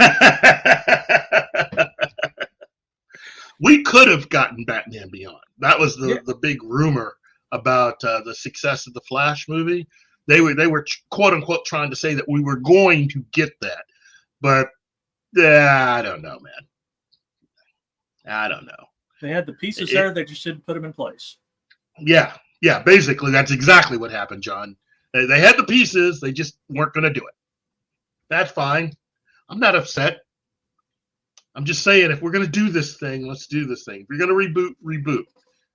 We could have gotten Batman Beyond. That was the big rumor about the success of the Flash movie. They were quote unquote trying to say that we were going to get that, but I don't know, man. I don't know. They had the pieces there. They just didn't put them in place. Yeah. Basically, that's exactly what happened, John. They had the pieces. They just weren't going to do it. That's fine. I'm not upset. I'm just saying, if we're going to do this thing, let's do this thing. If you're going to reboot.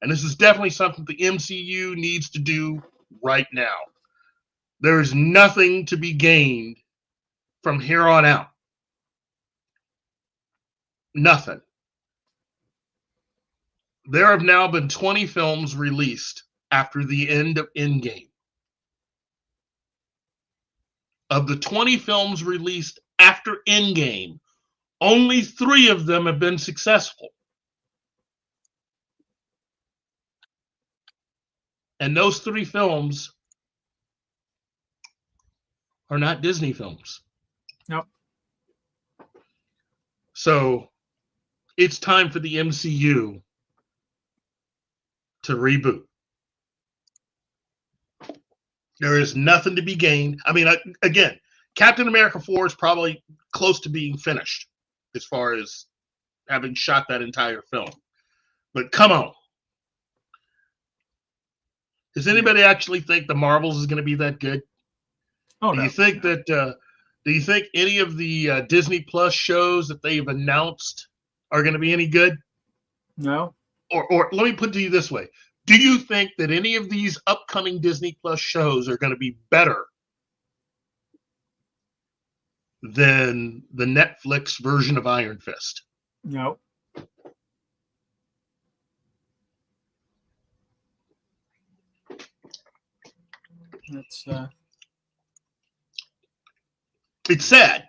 And this is definitely something the MCU needs to do right now. There's nothing to be gained from here on out. Nothing. There have now been 20 films released after the end of Endgame. Of the 20 films released after Endgame, only 3 of them have been successful. And those 3 films are not Disney films. Nope. So it's time for the MCU to reboot. There is nothing to be gained. I mean, again, Captain America 4 is probably close to being finished as far as having shot that entire film. But come on. Does anybody actually think the Marvels is going to be that good? Oh, do no. You think that? Do you think any of the Disney Plus shows that they've announced are going to be any good? No. Or let me put it to you this way: do you think that any of these upcoming Disney Plus shows are going to be better than the Netflix version of Iron Fist? No. It's sad.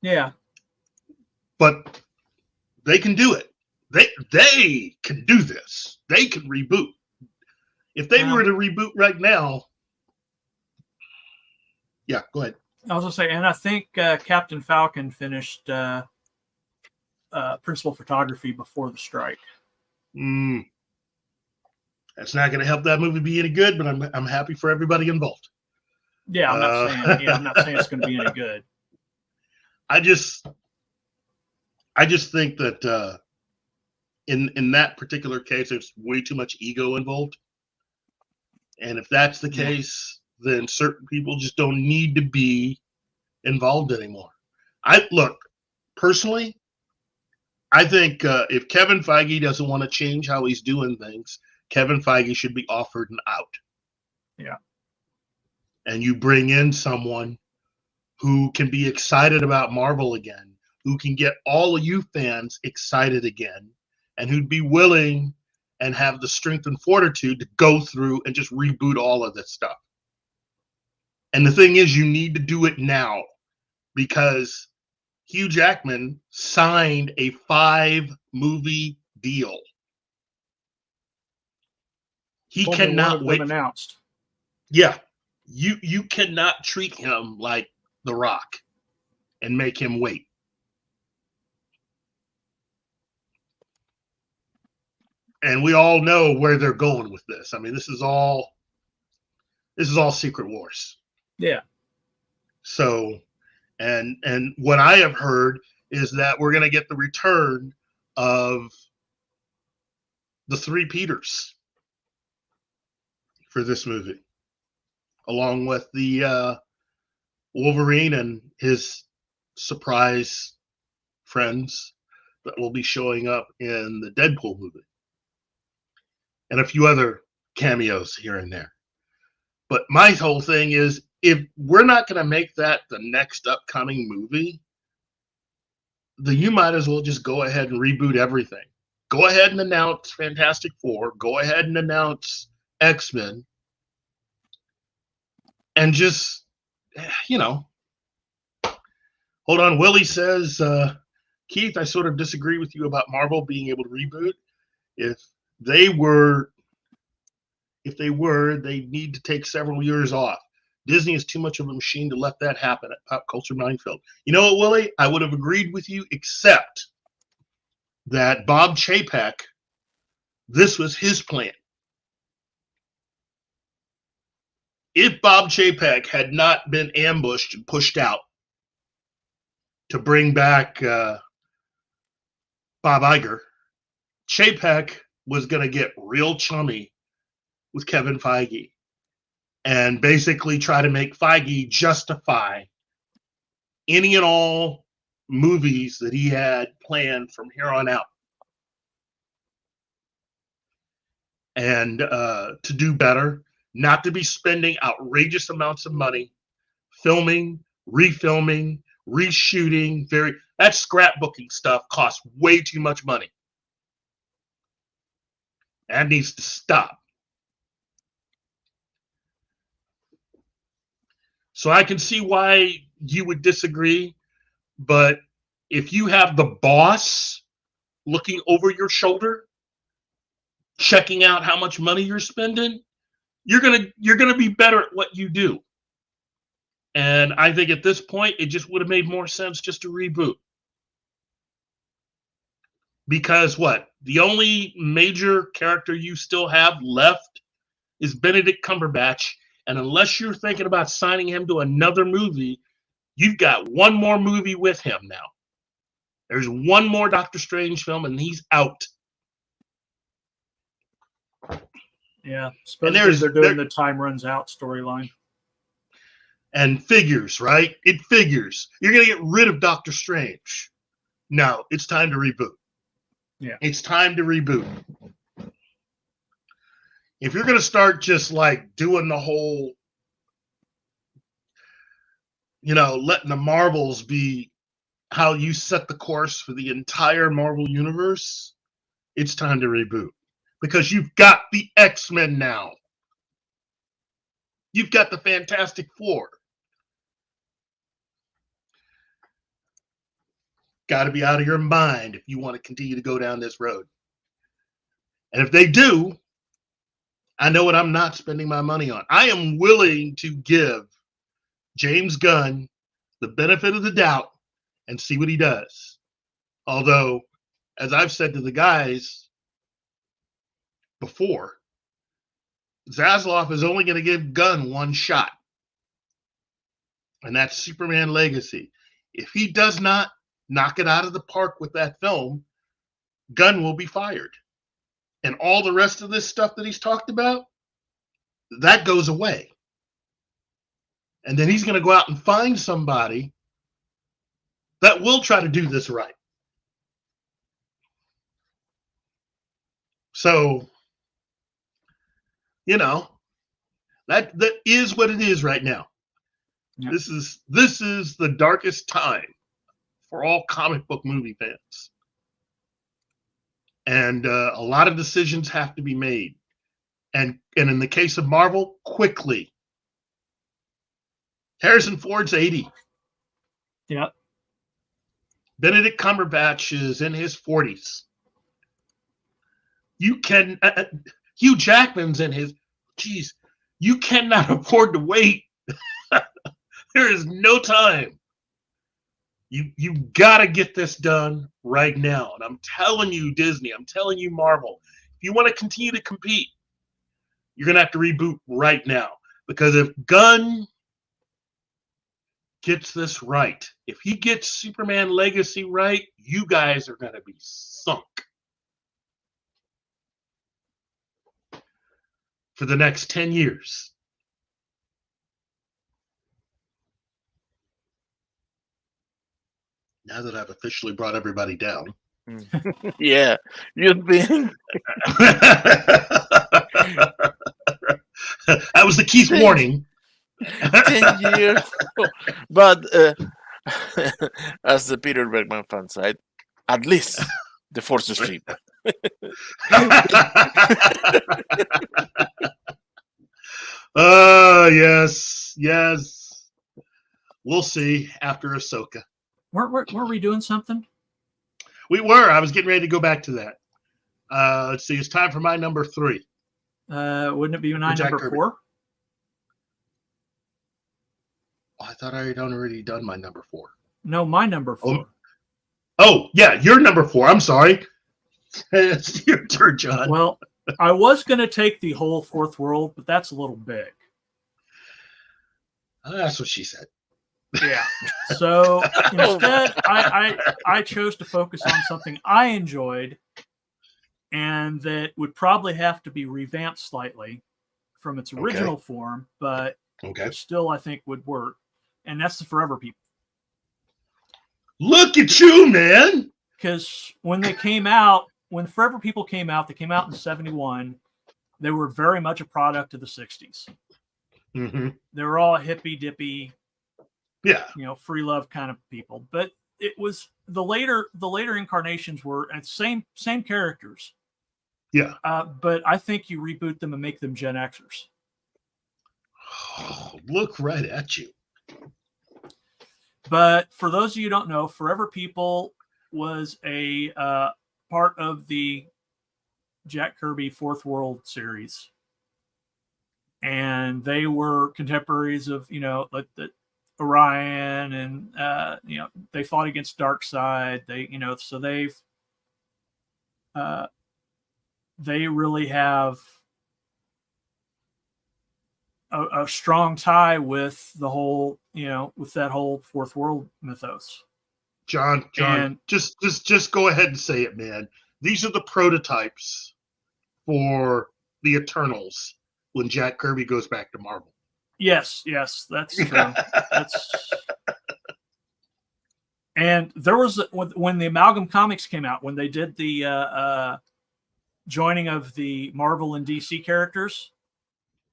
Yeah. But they can do it. They can do this. They can reboot. If they were to reboot right now, yeah, go ahead. I was going to say, and I think Captain Falcon finished principal photography before the strike. That's not going to help that movie be any good, but I'm happy for everybody involved. Yeah, I'm not saying it's going to be any good. I just think that in that particular case, there's way too much ego involved. And if that's the case, then certain people just don't need to be involved anymore. Personally, I think if Kevin Feige doesn't want to change how he's doing things, Kevin Feige should be offered an out. Yeah. And you bring in someone who can be excited about Marvel again, who can get all of you fans excited again, and who'd be willing and have the strength and fortitude to go through and just reboot all of this stuff. And the thing is, you need to do it now, because Hugh Jackman signed a 5-movie deal. He Only cannot one of wait. them announced. Yeah, you cannot treat him like The Rock and make him wait. And we all know where they're going with this. I mean, this is all Secret Wars. Yeah. So, and what I have heard is that we're going to get the return of the 3 Peters for this movie, along with the Wolverine and his surprise friends that will be showing up in the Deadpool movie, and a few other cameos here and there. But my whole thing is, if we're not going to make that the next upcoming movie, then you might as well just go ahead and reboot everything. Go ahead and announce Fantastic Four. Go ahead and announce X-Men. And just, hold on. Willie says, Keith, I sort of disagree with you about Marvel being able to reboot. If they need to take several years off. Disney is too much of a machine to let that happen at Pop Culture Minefield. You know what, Willie? I would have agreed with you, except that Bob Chapek, this was his plan. If Bob Chapek had not been ambushed and pushed out to bring back Bob Iger, Chapek was going to get real chummy with Kevin Feige and basically try to make Feige justify any and all movies that he had planned from here on out. And to do better, not to be spending outrageous amounts of money filming, refilming, reshooting. That scrapbooking stuff costs way too much money. That needs to stop. So I can see why you would disagree, but if you have the boss looking over your shoulder, checking out how much money you're spending, you're gonna be better at what you do. And I think at this point, it just would have made more sense just to reboot. Because the only major character you still have left is Benedict Cumberbatch. And unless you're thinking about signing him to another movie, you've got one more movie with him now. There's one more Doctor Strange film, and he's out. Yeah, especially they're doing the time runs out storyline. And figures, right? It figures. You're going to get rid of Doctor Strange. No, it's time to reboot. Yeah. It's time to reboot. If you're going to start just doing the whole, letting the Marvels be how you set the course for the entire Marvel universe, it's time to reboot. Because you've got the X-Men now. You've got the Fantastic Four. Got to be out of your mind if you want to continue to go down this road. And if they do, I know what I'm not spending my money on. I am willing to give James Gunn the benefit of the doubt and see what he does. Although, as I've said to the guys before, Zaslav is only going to give Gunn one shot. And that's Superman Legacy. If he does not knock it out of the park with that film, Gunn will be fired. And all the rest of this stuff that he's talked about, that goes away. And then he's going to go out and find somebody that will try to do this right. So you know, that is what it is right now. Yeah. This is the darkest time for all comic book movie fans. And a lot of decisions have to be made. And in the case of Marvel, quickly. Harrison Ford's 80. Yeah. Benedict Cumberbatch is in his 40s. Hugh Jackman's in his, geez, you cannot afford to wait. There is no time. You got to get this done right now. And I'm telling you, Disney, I'm telling you, Marvel, if you want to continue to compete, you're going to have to reboot right now. Because if Gunn gets this right, if he gets Superman Legacy right, you guys are going to be sunk for the next 10 years. Now that I've officially brought everybody down. Yeah, you think? That was the Keith warning. 10 years. But as the Peter Bergman fan said, at least the Force is cheap. Yes. We'll see after Ahsoka. Weren't we doing something? We were. I was getting ready to go back to that. Let's see. It's time for my number 3. Wouldn't it be my Jack number Kirby. 4? Oh, I thought I had already done my number 4. No, my number 4. Oh, yeah, your number 4. I'm sorry. It's your turn, John. Well, I was going to take the whole Fourth World, but that's a little big. That's what she said. Yeah. So instead, I chose to focus on something I enjoyed and that would probably have to be revamped slightly from its original form, but still I think would work. And that's the Forever People. Look at you, man. Because when they came out, when Forever People came out, they came out in 1971. They were very much a product of the 60s. Mm-hmm. They were all hippy dippy, free love kind of people. But it was the later incarnations were same characters. Yeah. But I think you reboot them and make them Gen Xers. Oh, look right at you. But for those of you who don't know, Forever People was a part of the Jack Kirby Fourth World series. And they were contemporaries of, like the Orion, and they fought against Darkseid. So they really have a strong tie with the whole, with that whole Fourth World mythos. John, and just go ahead and say it, man. These are the prototypes for the Eternals when Jack Kirby goes back to Marvel. Yes, that's true. And there was, when the Amalgam Comics came out, when they did the joining of the Marvel and DC characters,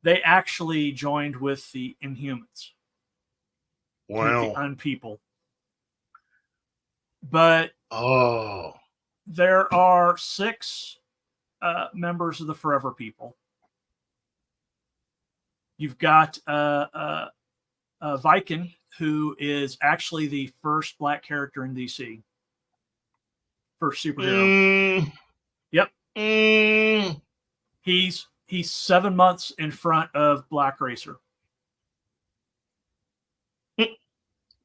they actually joined with the Inhumans. Wow. With the Unpeople. But there are 6 members of the Forever People. You've got Viking, who is actually the first black character in DC. First superhero. Yep. He's 7 months in front of Black Racer.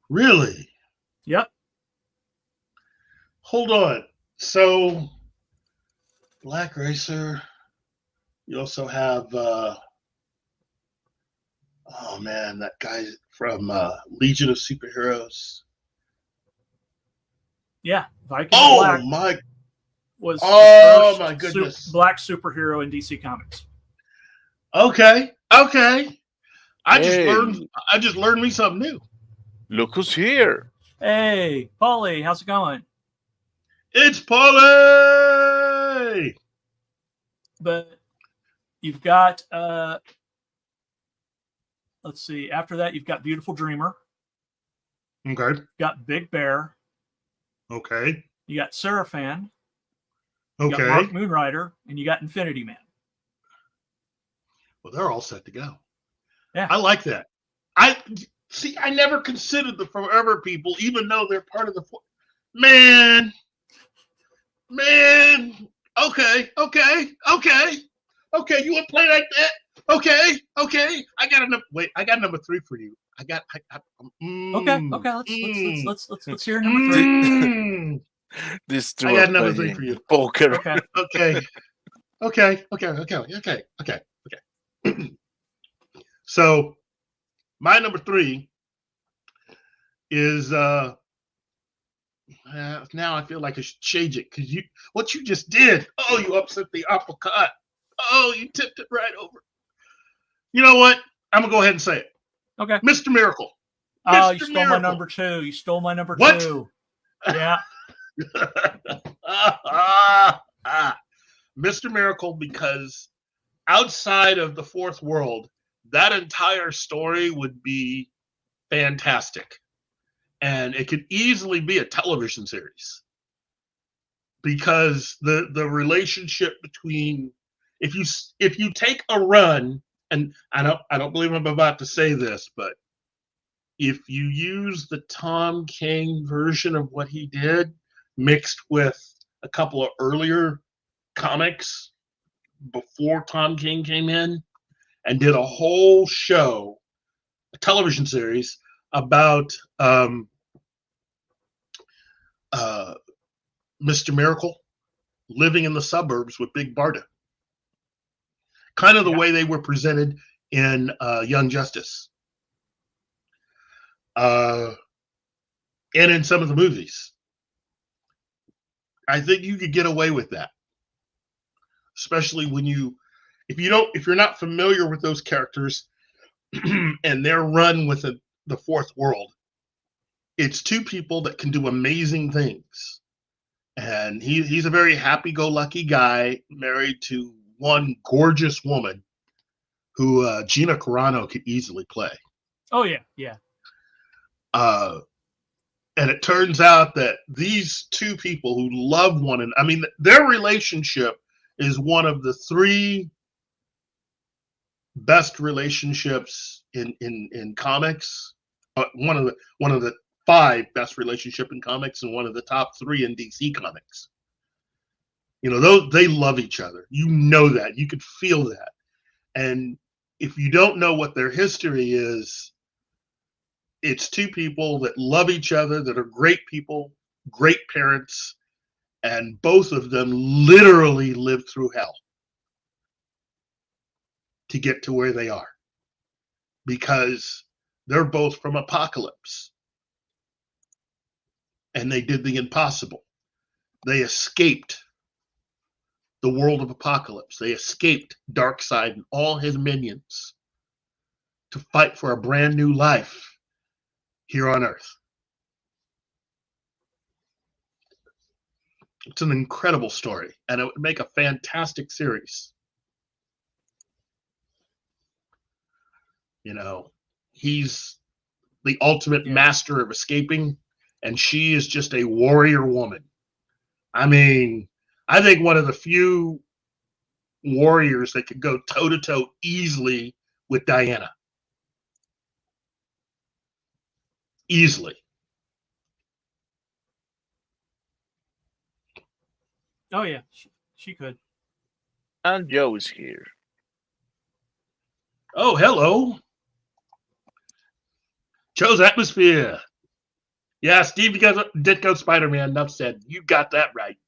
Really? Yep. Hold on. So, Black Racer. You also have, that guy from Legion of Superheroes. Yeah, Viking Black my! Was my goodness, black superhero in DC Comics. Okay. I just learned me something new. Look who's here. Hey, Paulie, how's it going? It's Paulie. But You've got let's see. After that, you've got Beautiful Dreamer. Okay. You've got Big Bear. Okay. You got Seraphan. You got Okay. Mark Moonrider, and you got Infinity Man. Well, they're all set to go. Yeah. I like that. I never considered the Forever People, even though they're part of the man. Okay. You want to play like that? Okay. I got number 3 for you. Okay. Let's hear number 3. These two I got are number 3 playing for you. poker. Okay. So my number 3 is now I feel like I should change it because what you just did. Oh, you upset the apple cart. Oh, you tipped it right over. You know what? I'm gonna go ahead and say it. Okay. Mr. Miracle. Oh, you stole my number 2. You stole my number 2. What? Yeah. Mr. Miracle, because outside of the fourth world, that entire story would be fantastic. And it could easily be a television series. Because the relationship between if you take a run, and I don't believe I'm about to say this, but if you use the Tom King version of what he did mixed with a couple of earlier comics before Tom King came in and did a whole show, a television series about Mr. Miracle living in the suburbs with Big Barda. Kind of the way they were presented in Young Justice. And in some of the movies. I think you could get away with that. Especially when if you're not familiar with those characters and their run with the fourth world, it's two people that can do amazing things. And he's a very happy-go-lucky guy married to one gorgeous woman who Gina Carano could easily play. Oh, yeah. And it turns out that these two people who love one another, I mean, their relationship is one of the 3 best relationships in comics. One of the 5 best relationship in comics, and one of the top 3 in DC Comics. You know, they love each other. You know that. You could feel that. And if you don't know what their history is, it's 2 people that love each other, that are great people, great parents, and both of them literally lived through hell to get to where they are. Because they're both from Apocalypse. And they did the impossible. They escaped the world of Apocalypse. They escaped Darkseid and all his minions to fight for a brand new life here on Earth. It's an incredible story, and it would make a fantastic series. You know, he's the ultimate master of escaping, and she is just a warrior woman. I mean, I think one of the few warriors that could go toe-to-toe easily with Diana. Easily. Oh, yeah. She could. And Joe is here. Oh, hello. Joe's Atmosphere. Yeah, Steve Ditko Spider-Man. Enough said. You got that right.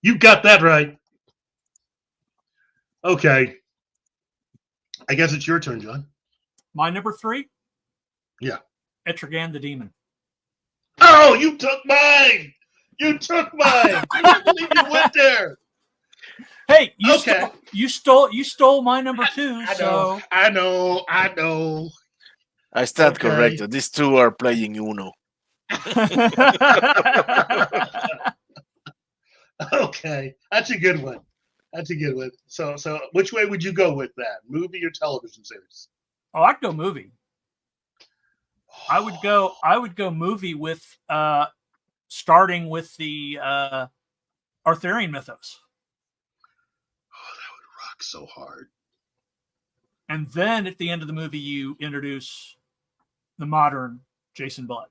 You got that right. Okay. I guess it's your turn, John. My number 3? Yeah. Etrigan the Demon. Oh, you took mine. You took mine. I can't believe you went there. Hey, you stole my number 2. I know. I stand corrected. These 2 are playing Uno. Okay, that's a good one. That's a good one. So which way would you go with that? Movie or television series? Oh, I'd go movie. I would go movie with starting with the Arthurian mythos. Oh, that would rock so hard. And then at the end of the movie, you introduce the modern Jason Blood,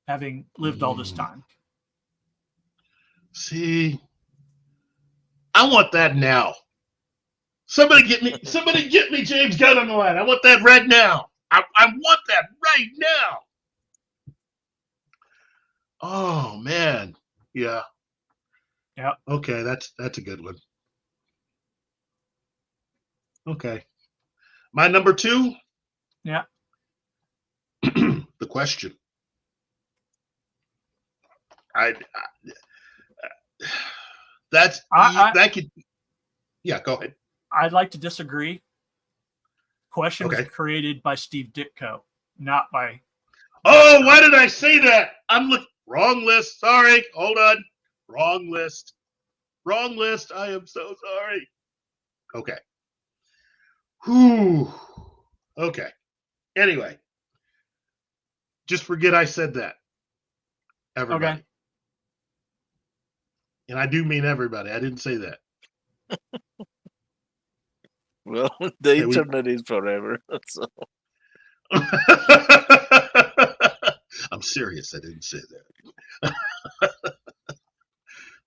having lived all this time. See, I want that now. Somebody get me James Gunn on the line. I want that right now. I want that right now. Oh man, yeah. Okay, that's a good one. Okay, my number 2. Yeah. The Question. That could. Yeah, go ahead. I'd like to disagree. Question was Okay. created by Steve Ditko, not by. Oh, why did I say that? Wrong list. Sorry. Hold on. Wrong list. I am so sorry. Okay. Whew. Okay. Anyway, just forget I said that. Everybody. Okay. And I do mean everybody. I didn't say that. Well, the internet is forever. So. I'm serious. I didn't say that.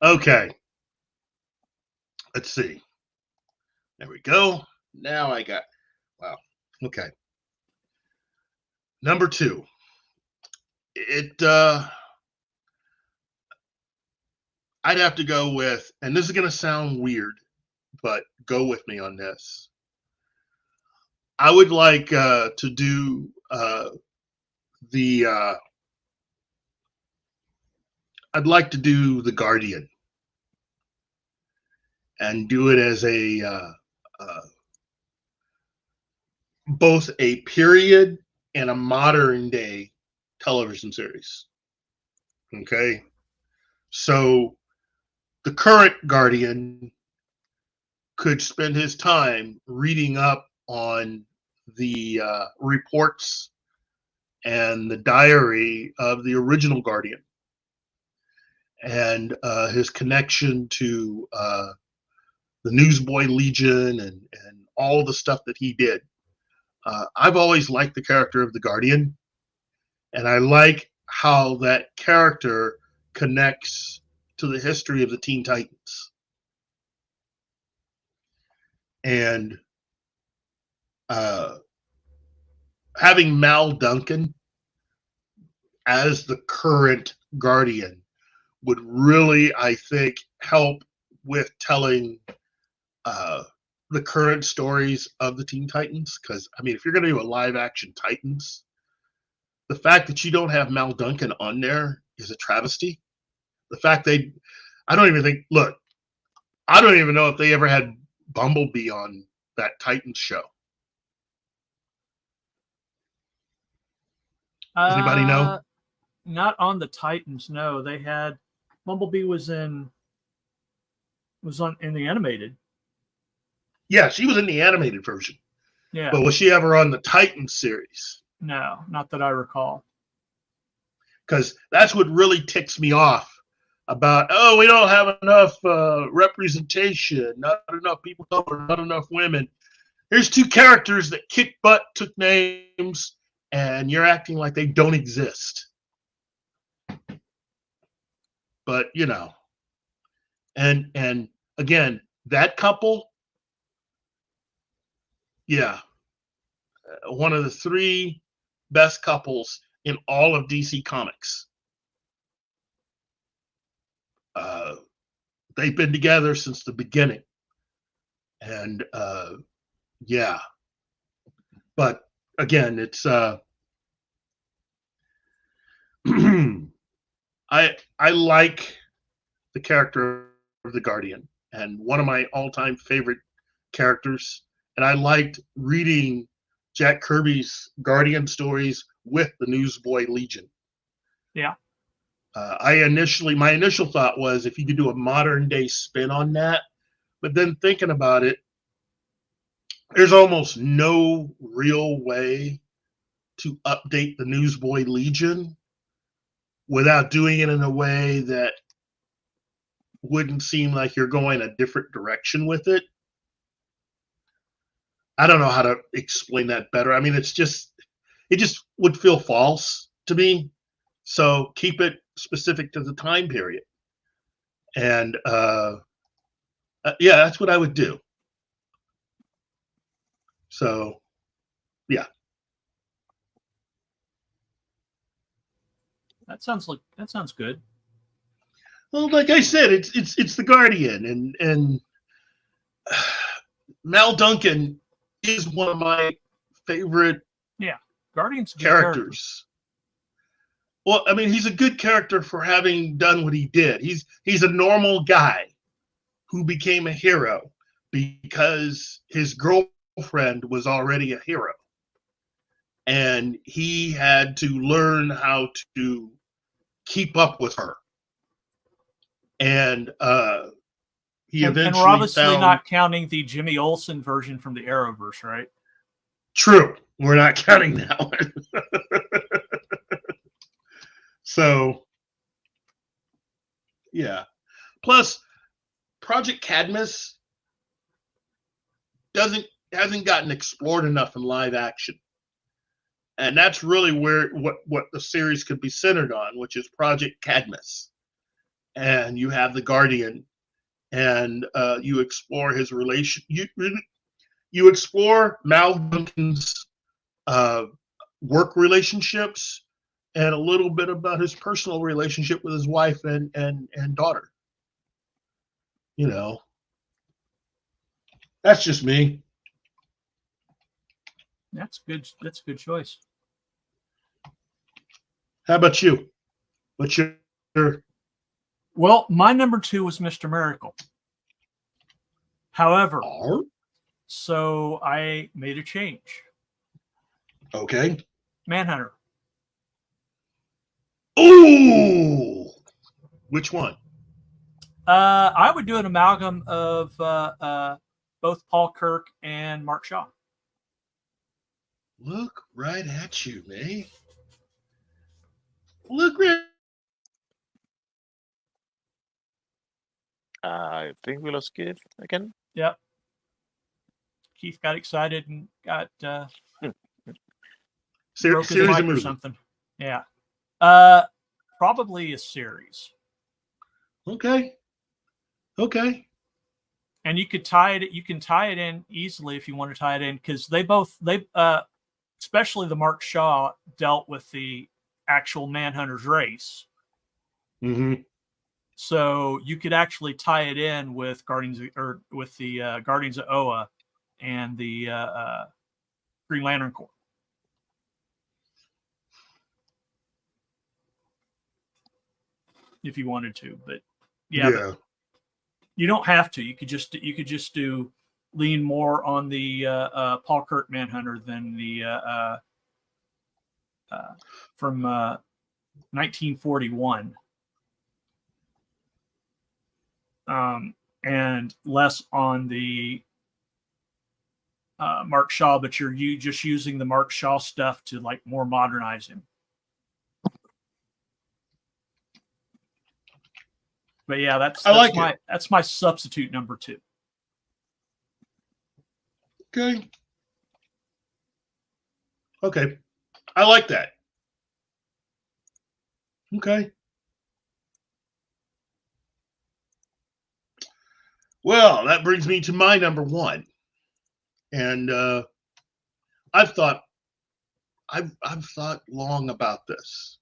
Okay. Let's see. There we go. Now I got. Wow. Okay. Number 2. I'd have to go with, and this is going to sound weird, but go with me on this. I would like to do I'd like to do The Guardian and do it as both a period and a modern day television series. Okay. So the current Guardian could spend his time reading up on the reports and the diary of the original Guardian and his connection to the Newsboy Legion and all the stuff that he did. I've always liked the character of the Guardian, and I like how that character connects to the history of the Teen Titans. And having Mal Duncan as the current Guardian would really, I think, help with telling the current stories of the Teen Titans. Because, I mean, if you're going to do a live action Titans, the fact that you don't have Mal Duncan on there is a travesty. The fact I don't even know if they ever had Bumblebee on that Titans show. Anybody know? Not on the Titans. No, they had Bumblebee was in the animated. Yeah, she was in the animated version. Yeah. But was she ever on the Titans series? No, not that I recall. Because that's what really ticks me off about, we don't have enough representation, not enough people, not enough women. Here's 2 characters that kicked butt, took names, and you're acting like they don't exist. But, and again, that couple, yeah, one of the 3 best couples in all of DC Comics. They've been together since the beginning. And, yeah. But, again, it's... I like the character of the Guardian, and one of my all-time favorite characters. And I liked reading Jack Kirby's Guardian stories with the Newsboy Legion. Yeah. My initial thought was if you could do a modern day spin on that, but then thinking about it, there's almost no real way to update the Newsboy Legion without doing it in a way that wouldn't seem like you're going a different direction with it. I don't know how to explain that better. I mean, it just would feel false to me. So keep it specific to the time period. And yeah, that's what I would do. So, yeah. That sounds good. Well, like I said, it's the Guardian, and Mal Duncan is one of my favorite Guardian's characters. Well, I mean, he's a good character for having done what he did. He's a normal guy who became a hero because his girlfriend was already a hero. And he had to learn how to keep up with her. And he eventually and we're obviously found... not counting the Jimmy Olsen version from the Arrowverse, right? True. We're not counting that one. So, yeah. Plus, Project Cadmus hasn't gotten explored enough in live action. And that's really where what the series could be centered on, which is Project Cadmus. And you have the Guardian, and you explore his relation. You explore Mal Duncan's work relationships and a little bit about his personal relationship with his wife and daughter. You know, that's just me. That's good. That's a good choice. How about you? What's your... Well, my number 2 was Mr. Miracle. However, so I made a change. Okay. Manhunter. Ooh! Which one? I would do an amalgam of both Paul Kirk and Mark Shaw. Look right at you, man. Look right. I think we lost Keith again. Yep. Keith got excited and got broke his mic or something. Yeah. Probably a series. Okay. And you could tie it. You can tie it in easily if you want to tie it in, because they especially the Mark Shaw dealt with the actual Manhunter's race. Mm-hmm. So you could actually tie it in with Guardians of Oa and the Green Lantern Corps. If you wanted to, but but you don't have to. You could just do lean more on the Paul Kirk Manhunter than the from 1941, and less on the Mark Shaw. But you're just using the Mark Shaw stuff to like more modernize him. But yeah, that's my substitute number 2. Okay. I like that. Okay. Well, that brings me to my number 1. And I've thought long about this.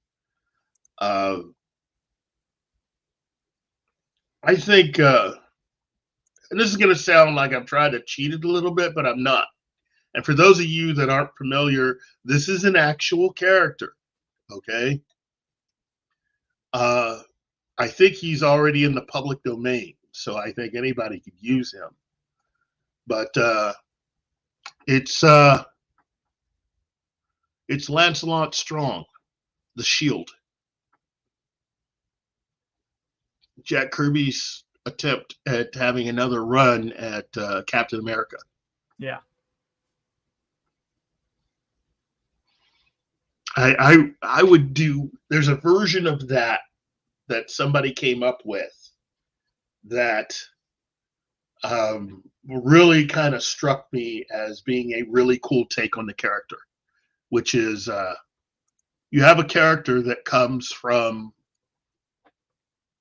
I think, and this is going to sound like I'm trying to cheat it a little bit, but I'm not. And for those of you that aren't familiar, this is an actual character, okay? I think he's already in the public domain, so I think anybody could use him. But it's Lancelot Strong, the Shield. Jack Kirby's attempt at having another run at Captain America. Yeah. I would do. There's a version of that somebody came up with that really kind of struck me as being a really cool take on the character, which is you have a character that comes from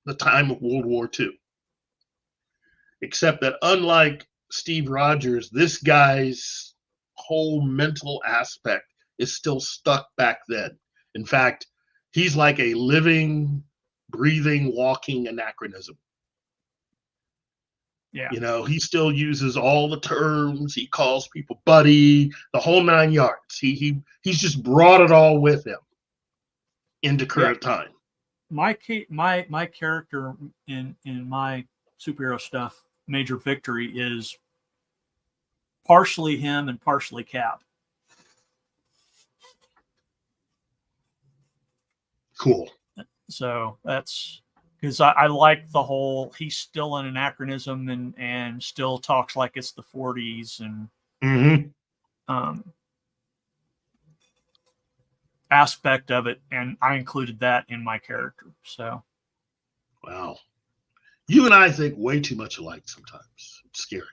the time of World War II, except that unlike Steve Rogers, this guy's whole mental aspect is still stuck back then. In fact, he's like a living, breathing, walking anachronism. Yeah. You know, he still uses all the terms. He calls people buddy, the whole 9 yards. He's just brought it all with him into current time. My character in my superhero stuff, Major Victory, is partially him and partially Cap. Cool. So that's because I like the whole he's still an anachronism and still talks like it's the 40s and aspect of it, and I included that in my character. So wow, you and I think way too much alike sometimes. It's scary.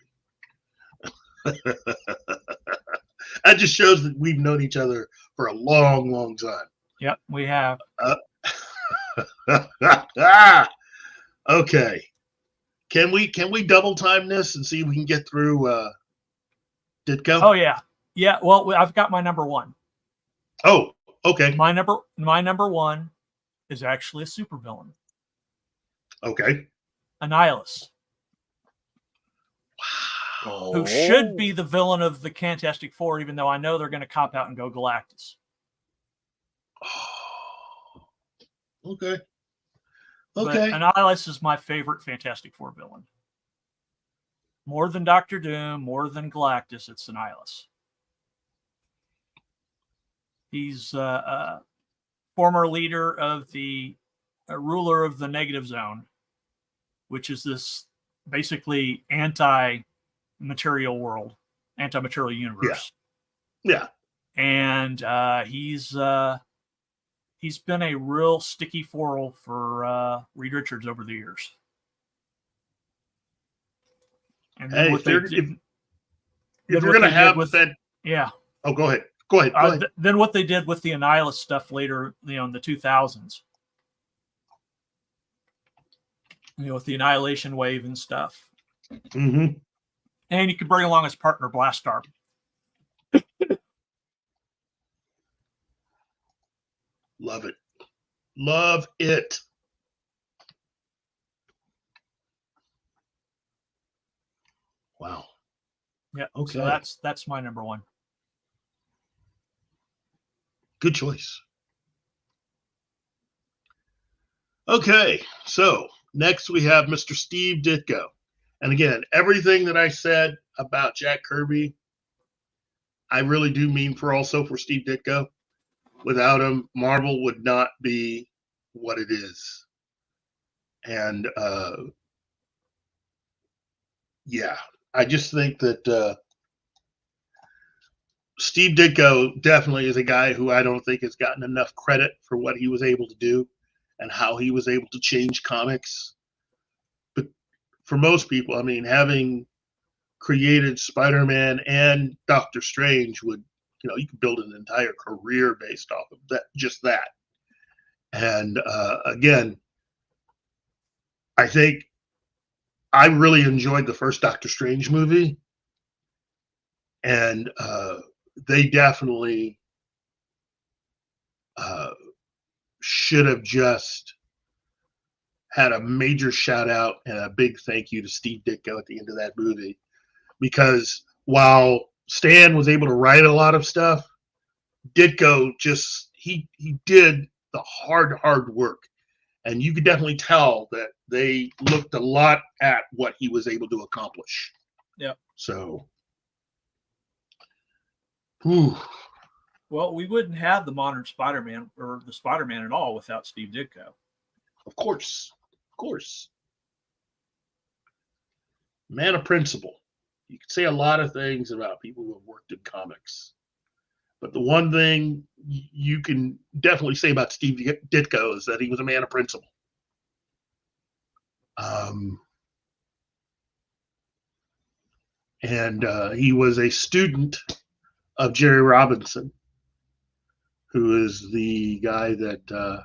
That just shows that we've known each other for a long, long time. Yep, we have. Okay. Can we double time this and see if we can get through Ditko? Oh yeah. Yeah, well, I've got my number one. Oh, okay. My number one is actually a supervillain. Okay. Annihilus. Wow. Who should be the villain of the Fantastic Four, even though I know they're going to cop out and go Galactus. Okay. But Okay. Annihilus is my favorite Fantastic Four villain. More than Doctor Doom, more than Galactus, it's Annihilus. He's a former leader of the ruler of the Negative Zone, which is this basically anti-material world, anti-material universe. Yeah. And he's been a real sticky foil for Reed Richards over the years. And then Hey, if you're going to have that, yeah. Oh, go ahead. Go ahead. Then what they did with the Annihilus stuff later, in the 2000s, with the Annihilation Wave and stuff. Mm-hmm. And you could bring along his partner, Blastar. Love it. Love it. Wow. Yeah. Okay. So that's my number one. Good choice. Okay. So next we have Mr. Steve Ditko. And again, everything that I said about Jack Kirby, I really do mean for Steve Ditko. Without him, Marvel would not be what it is. And I just think that Steve Ditko definitely is a guy who I don't think has gotten enough credit for what he was able to do and how he was able to change comics. But for most people, I mean, having created Spider-Man and Doctor Strange would, you could build an entire career based off of that, just that. And again, I think I really enjoyed the first Doctor Strange movie, and they definitely should have just had a major shout out and a big thank you to Steve Ditko at the end of that movie, because while Stan was able to write a lot of stuff, Ditko just he did the hard work, and you could definitely tell that they looked a lot at what he was able to accomplish. Yeah. So, whew. Well, we wouldn't have the modern Spider-Man or the Spider-Man at all without Steve Ditko. Of course. course. Man of principle. You can say a lot of things about people who have worked in comics. But the one thing you can definitely say about Steve Ditko is that he was a man of principle. And he was a student of Jerry Robinson, who is the guy that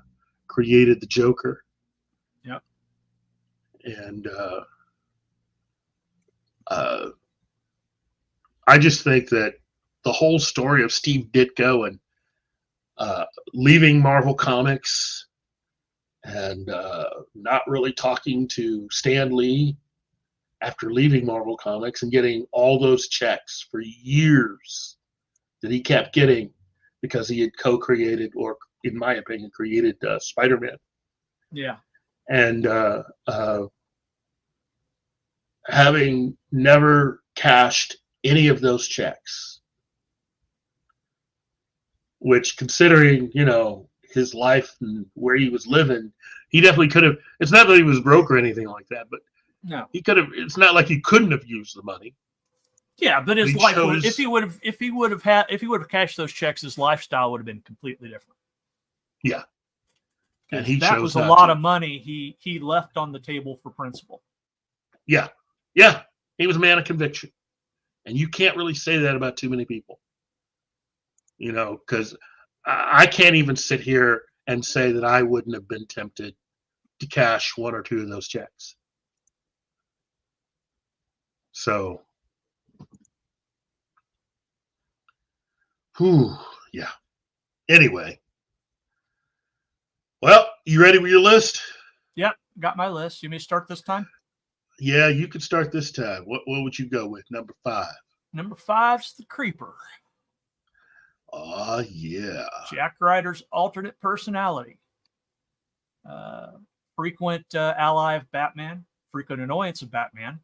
created the Joker. Yep. And I just think that the whole story of Steve Ditko and leaving Marvel Comics and not really talking to Stan Lee after leaving Marvel Comics and getting all those checks for years that he kept getting because he had co-created, or in my opinion, created Spider-Man. Yeah. And having never cashed any of those checks, which, considering, you know, his life and where he was living, he definitely could have. It's not that he was broke or anything like that, but no, he could have. It's not like he couldn't have used the money. Yeah, but his He life chose- would, if he would have cashed those checks, his lifestyle would have been completely different. Yeah. And 'Cause he that chose was a not lot to. of money he left on the table for principle. Yeah. He was a man of conviction, and you can't really say that about too many people. You know, because I can't even sit here and say that I wouldn't have been tempted to cash one or two of those checks. So, yeah. Anyway, well, you ready with your list? Yep, got my list. You may start this time. Yeah, you can start this time. What would you go with? Number 5. Number 5's the Creeper. Oh, yeah. Jack Ryder's alternate personality. Frequent ally of Batman. Frequent annoyance of Batman.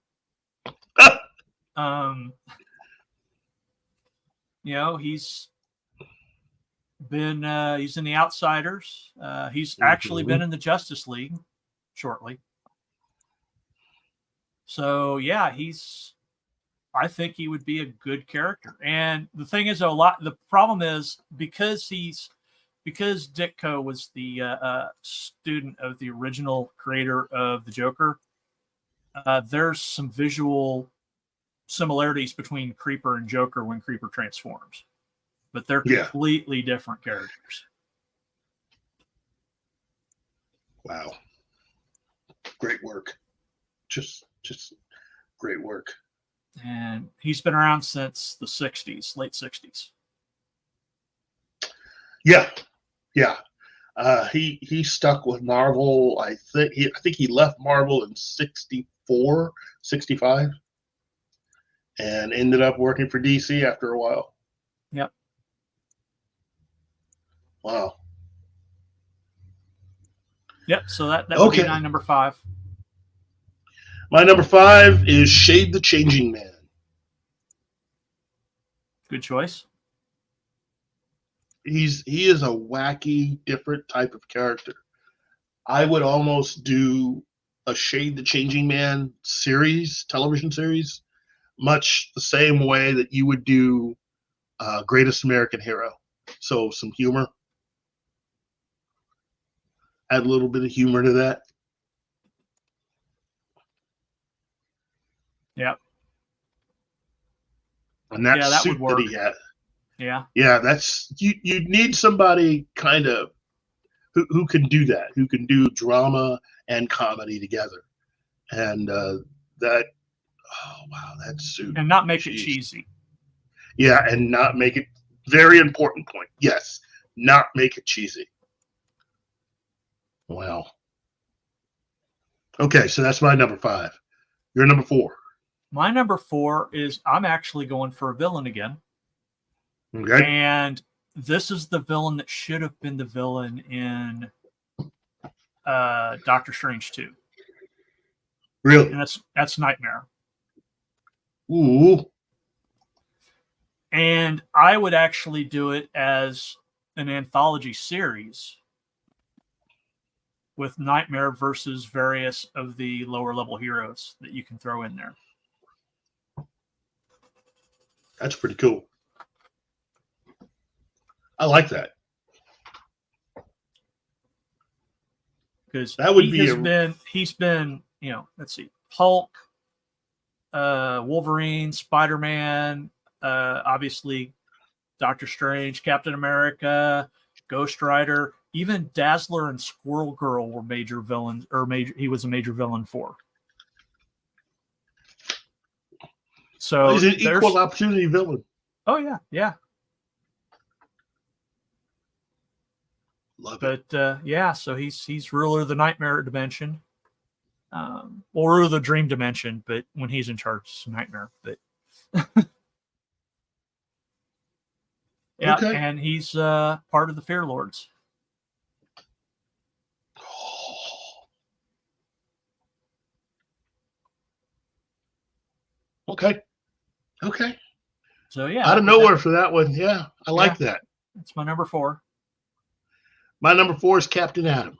You know, he's in the Outsiders. He's actually been in the Justice League shortly. So yeah, I think he would be a good character. And the thing is, the problem is because Ditko was the student of the original creator of the Joker, there's some visual similarities between Creeper and Joker when Creeper transforms, but they're completely different characters. Wow. Great work. Just great work. And he's been around since the 60s, late 60s. Yeah. He stuck with Marvel. I think he left Marvel in 64, 65, and ended up working for DC after a while. Yep. Wow. Yep. So that would be my number 5. My number 5 is Shade the Changing Man. Good choice. He is a wacky, different type of character. I would almost do a Shade the Changing Man television series, much the same way that you would do Greatest American Hero. So some humor. Add a little bit of humor to that. Yep. And that that suit would work. that he had. Yeah. That's you need somebody kind of who can do that, who can do drama and comedy together. And that suit. And not make it cheesy. Yeah, and not make it, very important point. Yes, not make it cheesy. Wow. Okay, so that's my number 5. Your number 4. My number 4 is I'm actually going for a villain again. Okay. And this is the villain that should have been the villain in Doctor Strange 2. Really? And that's Nightmare. Ooh. And I would actually do it as an anthology series with Nightmare versus various of the lower level heroes that you can throw in there. That's pretty cool. I like that. Because That would he's been, you know, let's see, Hulk, Wolverine, Spider-Man, obviously Doctor Strange, Captain America, Ghost Rider, even Dazzler and Squirrel Girl were major villains, he was a major villain for. So he's an equal opportunity villain. Oh yeah, yeah. Love it. But yeah, so he's ruler of the nightmare dimension, or ruler of the dream dimension. But when he's in charge, it's a nightmare. But yeah, Okay. and he's part of the Fear Lords. Okay. Okay. So yeah, Out of nowhere for that one. Yeah, I like that. That's my number 4. My number 4 is Captain Atom.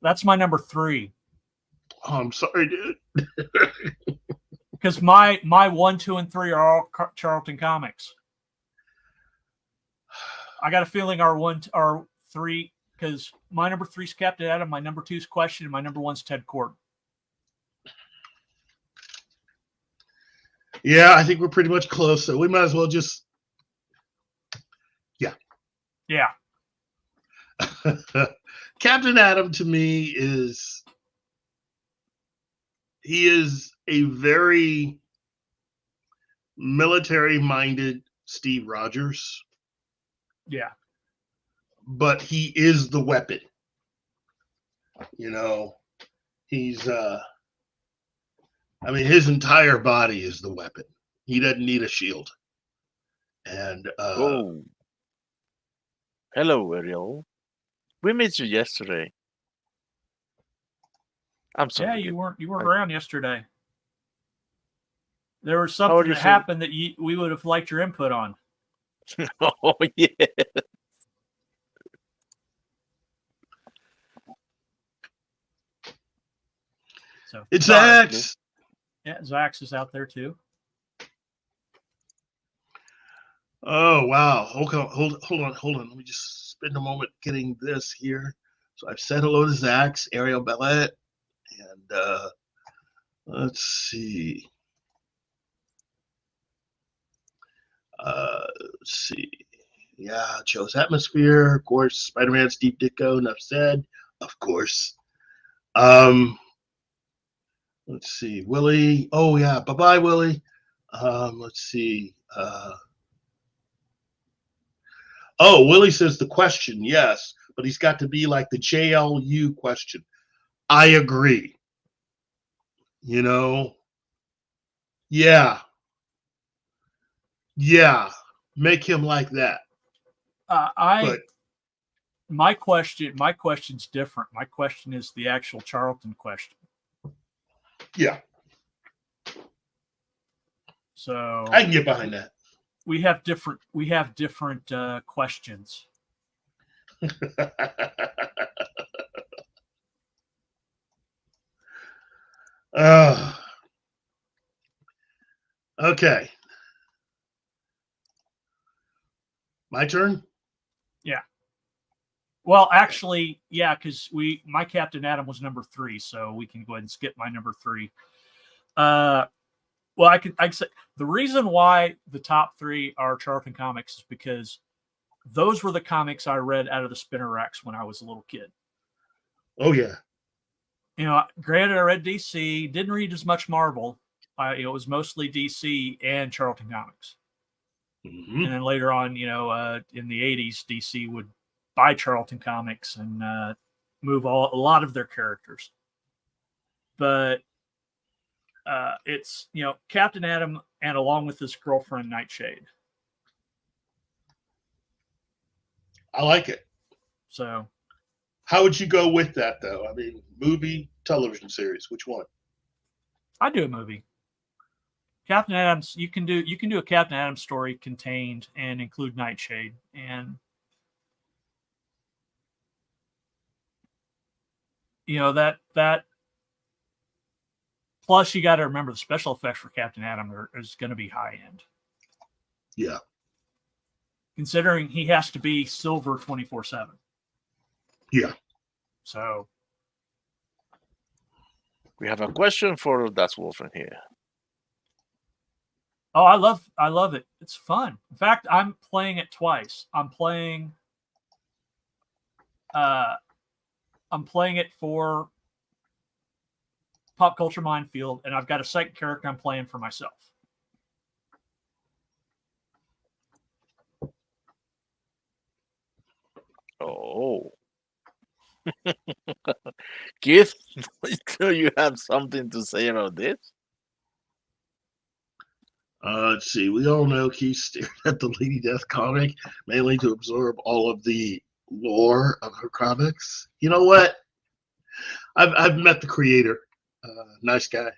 That's my number 3. Oh, I'm sorry, dude. Because my 1, 2, and 3 are all Charlton Comics. I got a feeling our 3, because my number 3 is Captain Atom, my number 2 is Question, and my number 1 is Ted Kord. Yeah, I think we're pretty much close, so we might as well just. Yeah. Captain Atom to me is a very military-minded Steve Rogers. Yeah. But he is the weapon. You know, he's his entire body is the weapon. He doesn't need a shield. And hello, Ariel. We met you yesterday. I'm sorry. Yeah, you weren't around yesterday. There was something that happened that we would have liked your input on. Oh yeah. So it's Zax. Yeah, Zax is out there too. Oh wow! Hold on. Let me just spend a moment getting this here. So I've said hello to Zax, Ariel Bellet, and let's see. Let's see. Yeah, chose Atmosphere, of course. Spider-Man, Steve Ditko. Enough said. Of course. Let's see. Willie. Oh yeah. Bye-bye, Willie. Let's see. Oh, Willie says the Question, yes, but he's got to be like the JLU Question. I agree. You know? Yeah. Yeah. Make him like that. My question's different. My question is the actual Charlton question. Yeah. So I can get behind that. We have different questions. Okay. My turn? Yeah. Well, actually, yeah, because my Captain Atom was number 3, so we can go ahead and skip my number 3. Well, I could say the reason why the top 3 are Charlton Comics is because those were the comics I read out of the spinner racks when I was a little kid. Oh yeah. You know, granted, I read DC, didn't read as much Marvel. It was mostly DC and Charlton Comics. Mm-hmm. And then later on, you know, in the 80s, DC would buy Charlton Comics and move a lot of their characters. But it's, you know, Captain Atom and along with his girlfriend Nightshade. I like it. So how would you go with that though? I mean, movie, television series, which one? I'd do a movie. Captain Atom's you can do a Captain Atom story contained and include Nightshade, and that. Plus, you got to remember the special effects for Captain Atom is going to be high end. Yeah. Considering he has to be silver 24/7. Yeah. So We have a question for That's Wolf in here. oh, I love it. It's fun. In fact, I'm playing it twice. I'm playing it for Pop Culture Minefield, and I've got a second character I'm playing for myself. Oh. Keith, do you have something to say about this? Let's see. We all know Keith stared at the Lady Death comic mainly to absorb all of the lore of her comics. You know what? I've met the creator. Nice guy.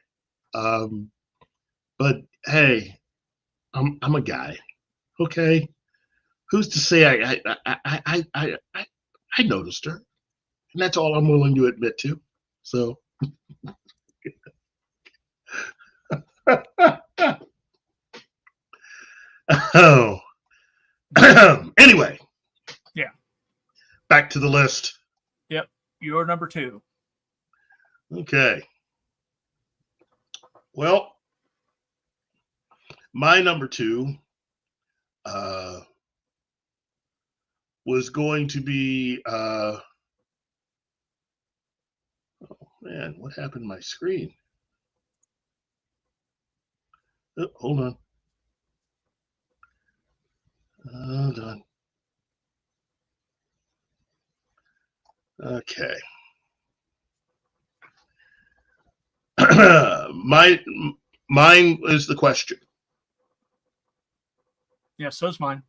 But hey, I'm a guy. Okay. Who's to say I noticed her, and that's all I'm willing to admit to. So. Oh. Anyway. Yeah. Back to the list. Yep. You're number 2. Okay. Well, my number 2 was going to be oh man, what happened to my screen? Oh, hold on. Hold on. Okay. Mine is the question. Yeah, so's mine.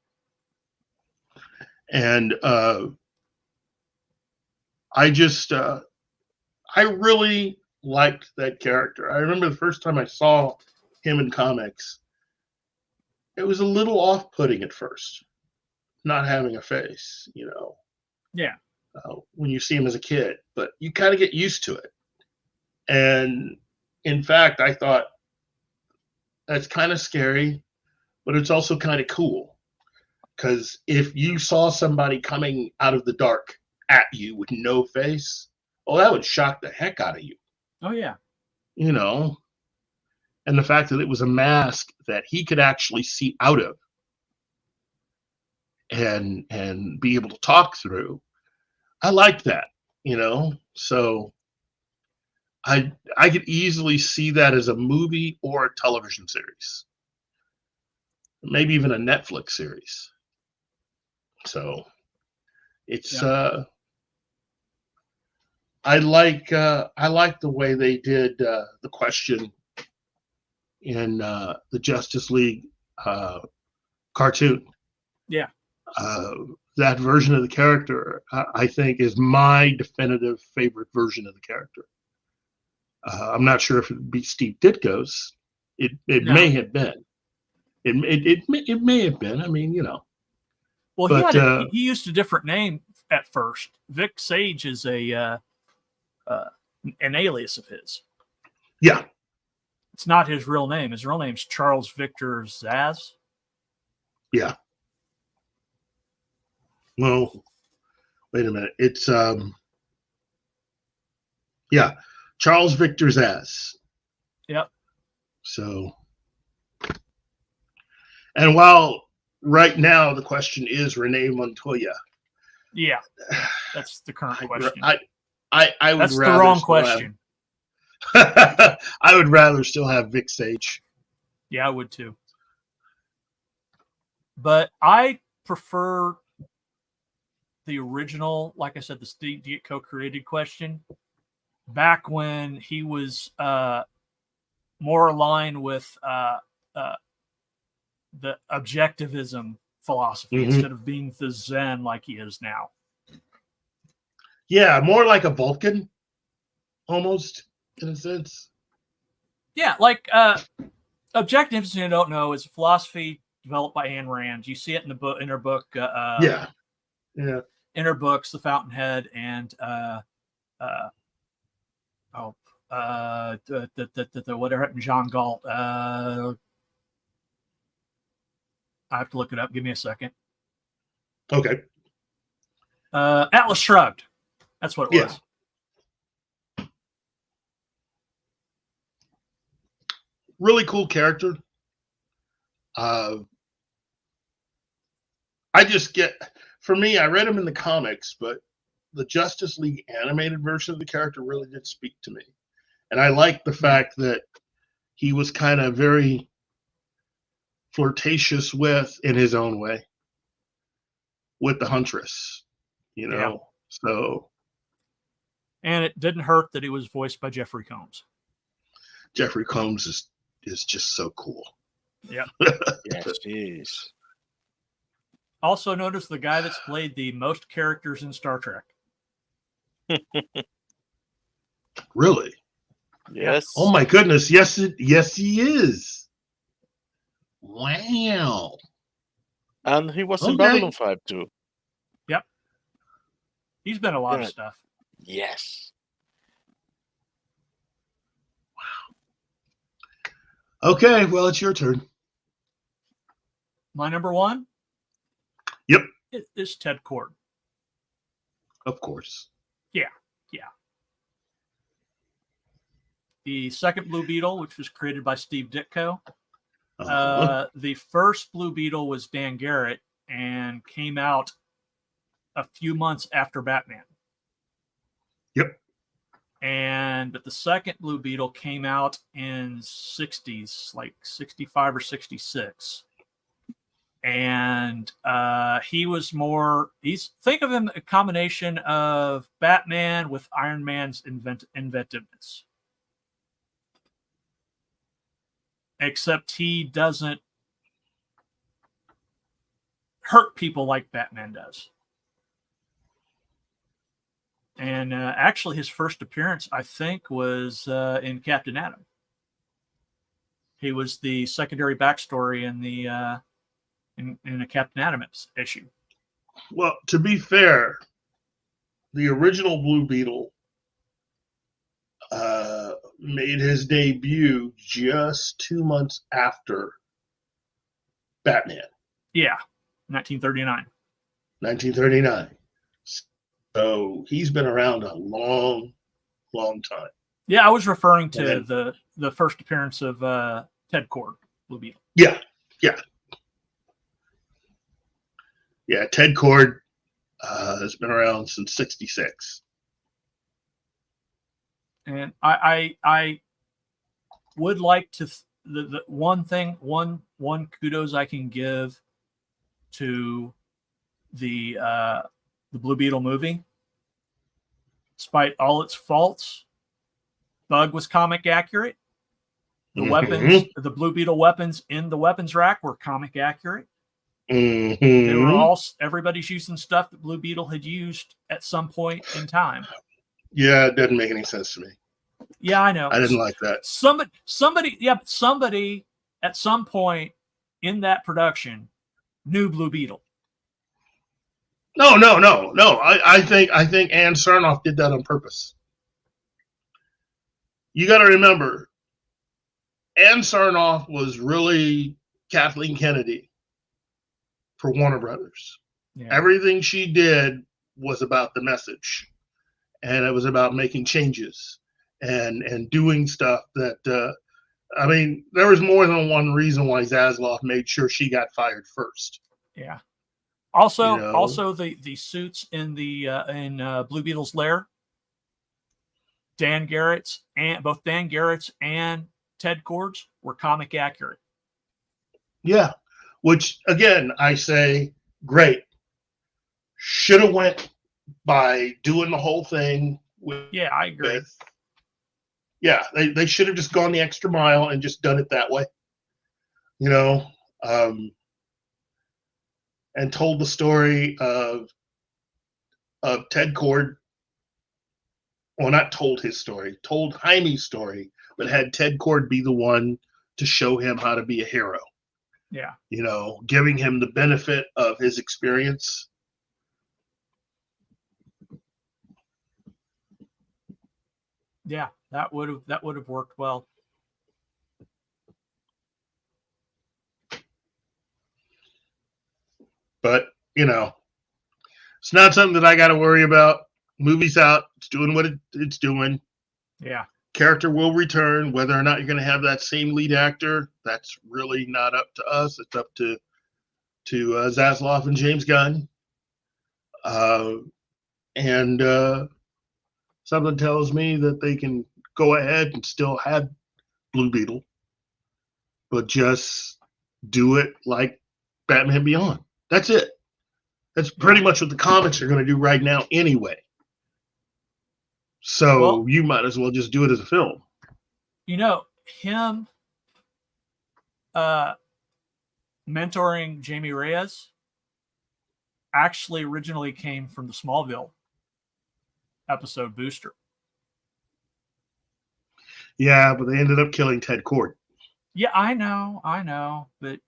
And I really liked that character. I remember the first time I saw him in comics, it was a little off-putting at first, not having a face, Yeah. when you see him as a kid, but you kind of get used to it. And in fact, I thought that's kind of scary, but it's also kind of cool. Because if you saw somebody coming out of the dark at you with no face, that would shock the heck out of you. Oh, yeah. And the fact that it was a mask that he could actually see out of and be able to talk through. I liked that, So I could easily see that as a movie or a television series. Maybe even a Netflix series. So it's I like the way they did the question in the Justice League cartoon. Yeah. That version of the character, I think, is my definitive favorite version of the character. I'm not sure if it would be Steve Ditko's. It No. may have been. It may have been. I mean, Well, but, he used a different name at first. Vic Sage is an alias of his. Yeah. It's not his real name. His real name's Charles Victor Zaz. Yeah. Well, wait a minute. It's Charles Victor Zaz. Yep. So, and while right now the question is Renee Montoya. Yeah, that's the current question. I would that's rather the wrong question. I would rather still have Vic Sage. Yeah, I would too. But I prefer the original, like I said, the Steve Ditko created question, back when he was more aligned with the objectivism philosophy instead of being the Zen like he is now. Yeah, more like a Vulcan, almost, in a sense. Yeah, like objectivism, you don't know, is a philosophy developed by Ayn Rand. You see it in the book, in her book. Yeah. In her books, The Fountainhead and whatever happened to John Galt. I have to look it up. Give me a second. Okay. Atlas Shrugged. That's what it was. Really cool character. I read him in the comics, but the Justice League animated version of the character really did speak to me. And I like the fact that he was kind of very flirtatious in his own way, with the Huntress, So. And it didn't hurt that he was voiced by Jeffrey Combs. Jeffrey Combs is just so cool. Yeah. Yes, he is. Also, notice the guy that's played the most characters in Star Trek. Really? Yes. Oh my goodness! Yes, he is. Wow. And he was in Babylon 5 too. Yep. He's been a lot of stuff. Yes. Okay, well, it's your turn. My number one? Yep. Is Ted Kord. Of course. Yeah. The second Blue Beetle, which was created by Steve Ditko. The first Blue Beetle was Dan Garrett and came out a few months after Batman. Yep. But the second Blue Beetle came out in 60s, like 65 or 66. And he was think of him a combination of Batman with Iron Man's inventiveness. Except he doesn't hurt people like Batman does. And actually, his first appearance, I think, was in Captain Atom. He was the secondary backstory in the in a Captain Atom issue. Well, to be fair, the original Blue Beetle made his debut just 2 months after Batman. Yeah, 1939. 1939. So he's been around a long, long time. Yeah, I was referring to the first appearance of Ted Kord, Blue Beetle. Yeah. Ted Kord has been around since '66. And I would like to the one kudos I can give to the Blue Beetle movie, despite all its faults, Bug was comic accurate. The weapons, the Blue Beetle weapons in the weapons rack were comic accurate. They were everybody's using stuff that Blue Beetle had used at some point in time. Yeah, it doesn't make any sense to me. Yeah, I know. I didn't like that. Somebody at some point in that production knew Blue Beetle. No. I think Ann Sarnoff did that on purpose. You got to remember, Ann Sarnoff was really Kathleen Kennedy for Warner Brothers. Yeah. Everything she did was about the message, and it was about making changes and doing stuff that. There was more than one reason why Zaslav made sure she got fired first. Yeah. Also, the suits in the Blue Beetle's lair. Both Dan Garrett's and Ted Kord's were comic accurate. Yeah, which again I say, great. Should have went by doing the whole thing. I agree. They should have just gone the extra mile and just done it that way. And told the story of Ted Kord. Well, not told his story, told Jaime's story, but had Ted Kord be the one to show him how to be a hero. Yeah. Giving him the benefit of his experience. Yeah. That would have worked well. But, it's not something that I got to worry about. Movie's out. It's doing what it's doing. Yeah. Character will return. Whether or not you're going to have that same lead actor, that's really not up to us. It's up to Zaslav and James Gunn. And something tells me that they can go ahead and still have Blue Beetle, but just do it like Batman Beyond. That's it. That's pretty much what the comics are going to do right now anyway. So you might as well just do it as a film. Him mentoring Jamie Reyes actually originally came from the Smallville episode Booster. Yeah, but they ended up killing Ted Kord. Yeah, I know, but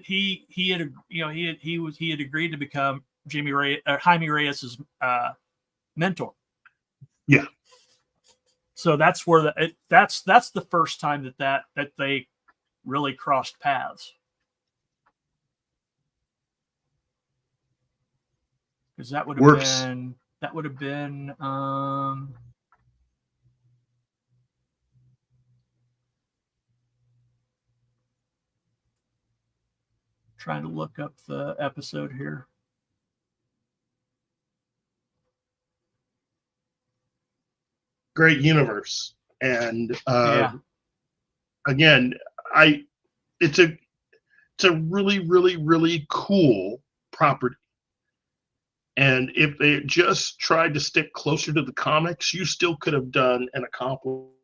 he had agreed to become Jaime Reyes's mentor. Yeah. So that's where that's the first time that they really crossed paths. Because that would have been trying to look up the episode here. Great universe. And again, it's a really, really, really cool property. And if they just tried to stick closer to the comics, you still could have done an accomplished.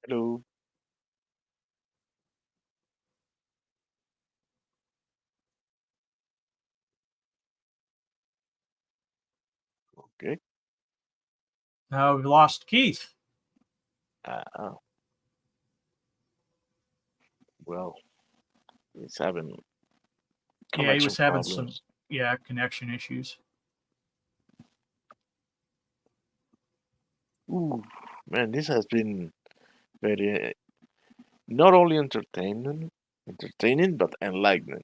Hello. Okay. Now we've lost Keith. Well, he's having He was having problems. some connection issues. Ooh, man, this has been very not only entertaining, but enlightening.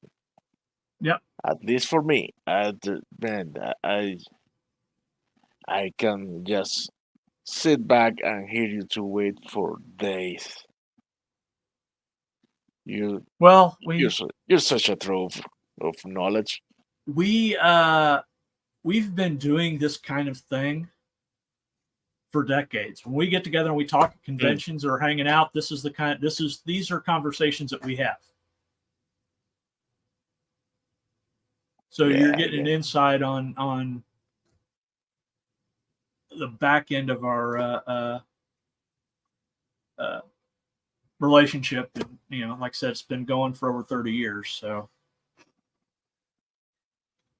Yep. At least for me. Man, I can just sit back and hear you two wait for days. You're such a trove of knowledge. We've been doing this kind of thing for decades. When we get together and we talk at conventions or hanging out, these are conversations that we have. So you're getting an insight on the back end of our relationship. And, like I said, it's been going for over 30 years. So,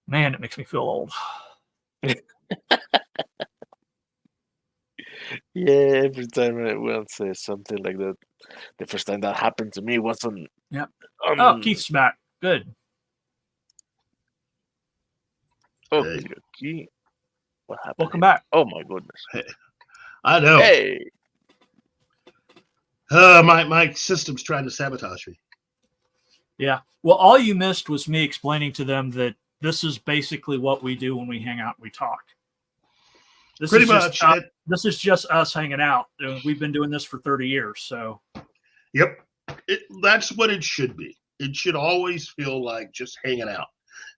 man, it makes me feel old. Yeah, every time anyone says something like that, the first time that happened to me was on. Yep. Keith's back. Good. Okay. What happened? Welcome back. Oh my goodness. Hey, I know. Hey. My system's trying to sabotage me. Yeah. Well, all you missed was me explaining to them that this is basically what we do when we hang out and we talk. Pretty much. This is just us hanging out. We've been doing this for 30 years. So. Yep. That's what it should be. It should always feel like just hanging out.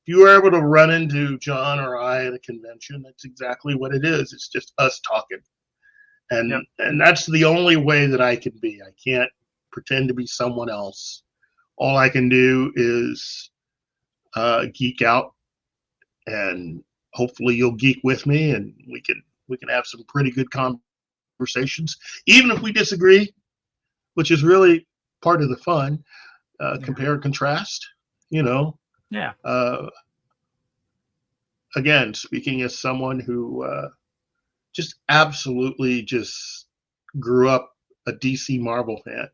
If you were able to run into John or I at a convention, that's exactly what it is. It's just us talking. And that's the only way that I can be. I can't pretend to be someone else. All I can do is geek out, and hopefully you'll geek with me, and we can have some pretty good conversations, even if we disagree, which is really part of the fun. Compare and contrast, Yeah. Again, speaking as someone who just absolutely just grew up a DC Marvel fan.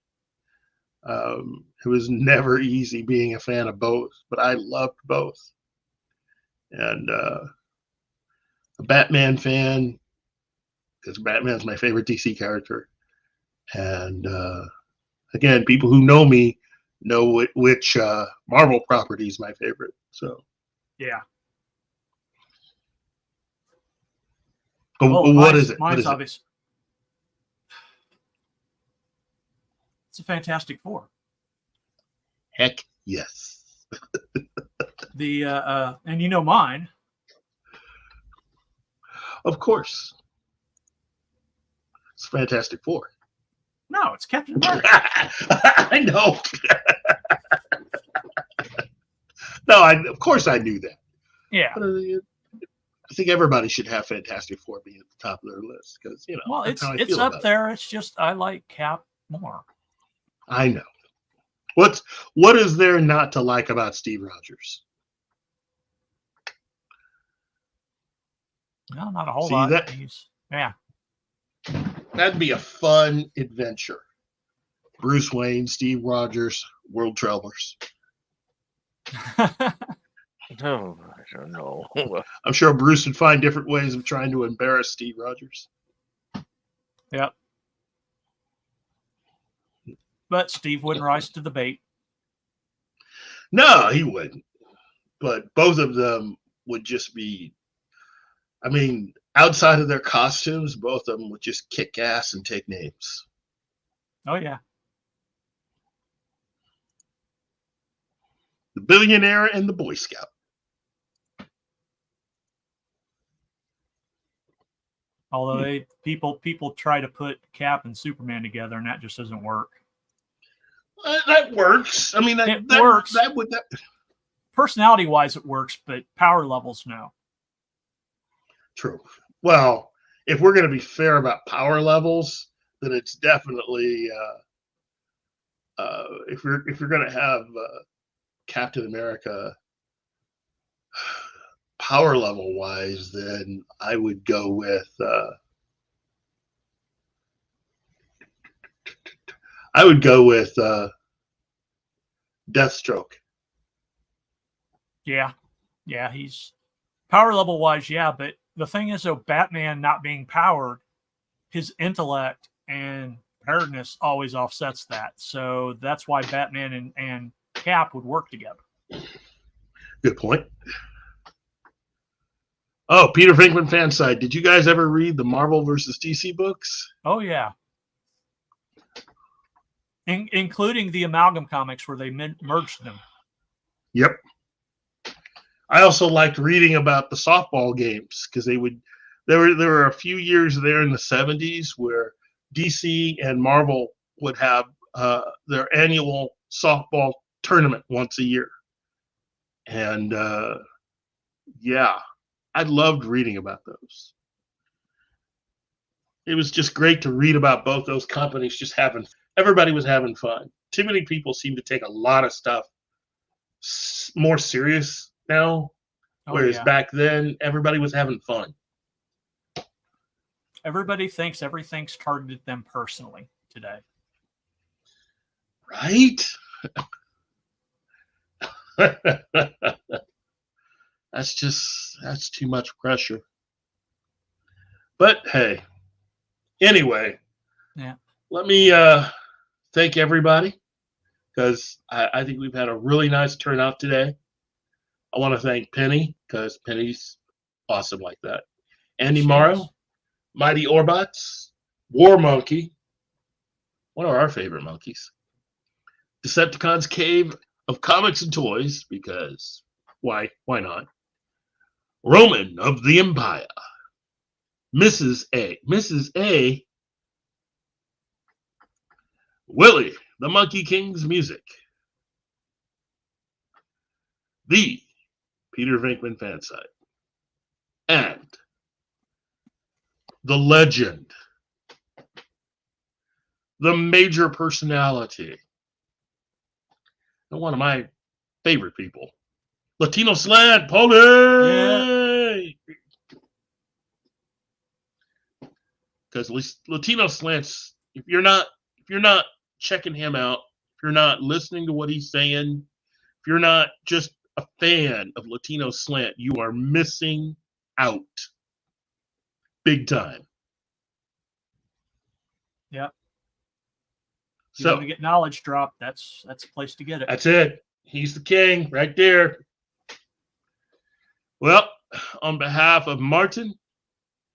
It was never easy being a fan of both, but I loved both. And a Batman fan, because Batman's my favorite DC character. And again, people who know me know which Marvel property is my favorite. So Yeah. But what is it? Mine's obvious. It's a Fantastic Four. Heck yes. And you know mine. Of course. It's Fantastic Four. No, it's Captain America. I know. No, of course I knew that. Yeah. But, I think everybody should have Fantastic Four be at the top of their list because Well, that's how I it's feel up about there. It's just I like Cap more. I know. What is there not to like about Steve Rogers? No, not a whole See lot. that? Yeah. That'd be a fun adventure. Bruce Wayne, Steve Rogers, World Travelers. No, I don't know. I'm sure Bruce would find different ways of trying to embarrass Steve Rogers. Yep. But Steve wouldn't rise to the bait. No, he wouldn't. But both of them would just be, outside of their costumes, both of them would just kick ass and take names. Oh, yeah. The Billionaire and the Boy Scout. Although people try to put Cap and Superman together, and that just doesn't work. That works. It works. Personality-wise, it works, but power levels, no. True. Well, if we're going to be fair about power levels, then it's definitely if you're going to have Captain America power level wise, then I would go with Deathstroke. Yeah, he's power level wise, yeah. But the thing is, though, Batman not being powered, his intellect and preparedness always offsets that. So that's why Batman and Cap would work together. Good point. Oh, Peter Venkman fan side. Did you guys ever read the Marvel versus DC books? Oh, yeah. Including the Amalgam comics where they merged them. Yep. I also liked reading about the softball games because there were a few years there in the 70s where DC and Marvel would have their annual softball tournament once a year. And yeah, I loved reading about those. It was just great to read about both those companies just everybody was having fun. Too many people seem to take a lot of stuff more serious now, whereas back then everybody was having fun. Everybody thinks everything's targeted them personally today. Right? That's too much pressure. But hey, anyway, yeah. Let me thank everybody because I think we've had a really nice turnout today. I want to thank Penny because Penny's awesome like that. Andy Morrow, Mighty Orbots, War Monkey, one of our favorite monkeys. Decepticon's Cave of Comics and Toys because why not? Roman of the Empire, Mrs. A, Willie, the Monkey King's Music, the Peter Venkman fan site, and the legend, the major personality, and one of my favorite people, Latino Slant, Paulie! Because Latino Slants, if you're not checking him out, if you're not listening to what he's saying, if you're not just a fan of Latino Slant, you are missing out big time. Yep. If you So want to get knowledge drop, that's a place to get it. that's it. He's the king right there. Well, on behalf of Martin,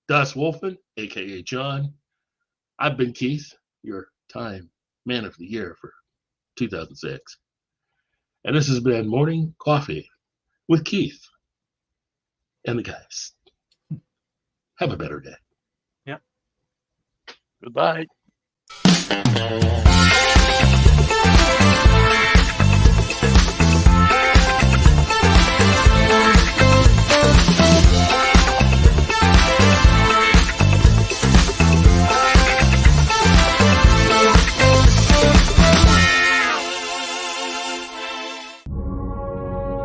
Das Wolfman, aka John, I've been Keith, your Time Man of the Year for 2006. And this has been Morning Coffee with Keith and the guys. Have a better day. Yep. Goodbye.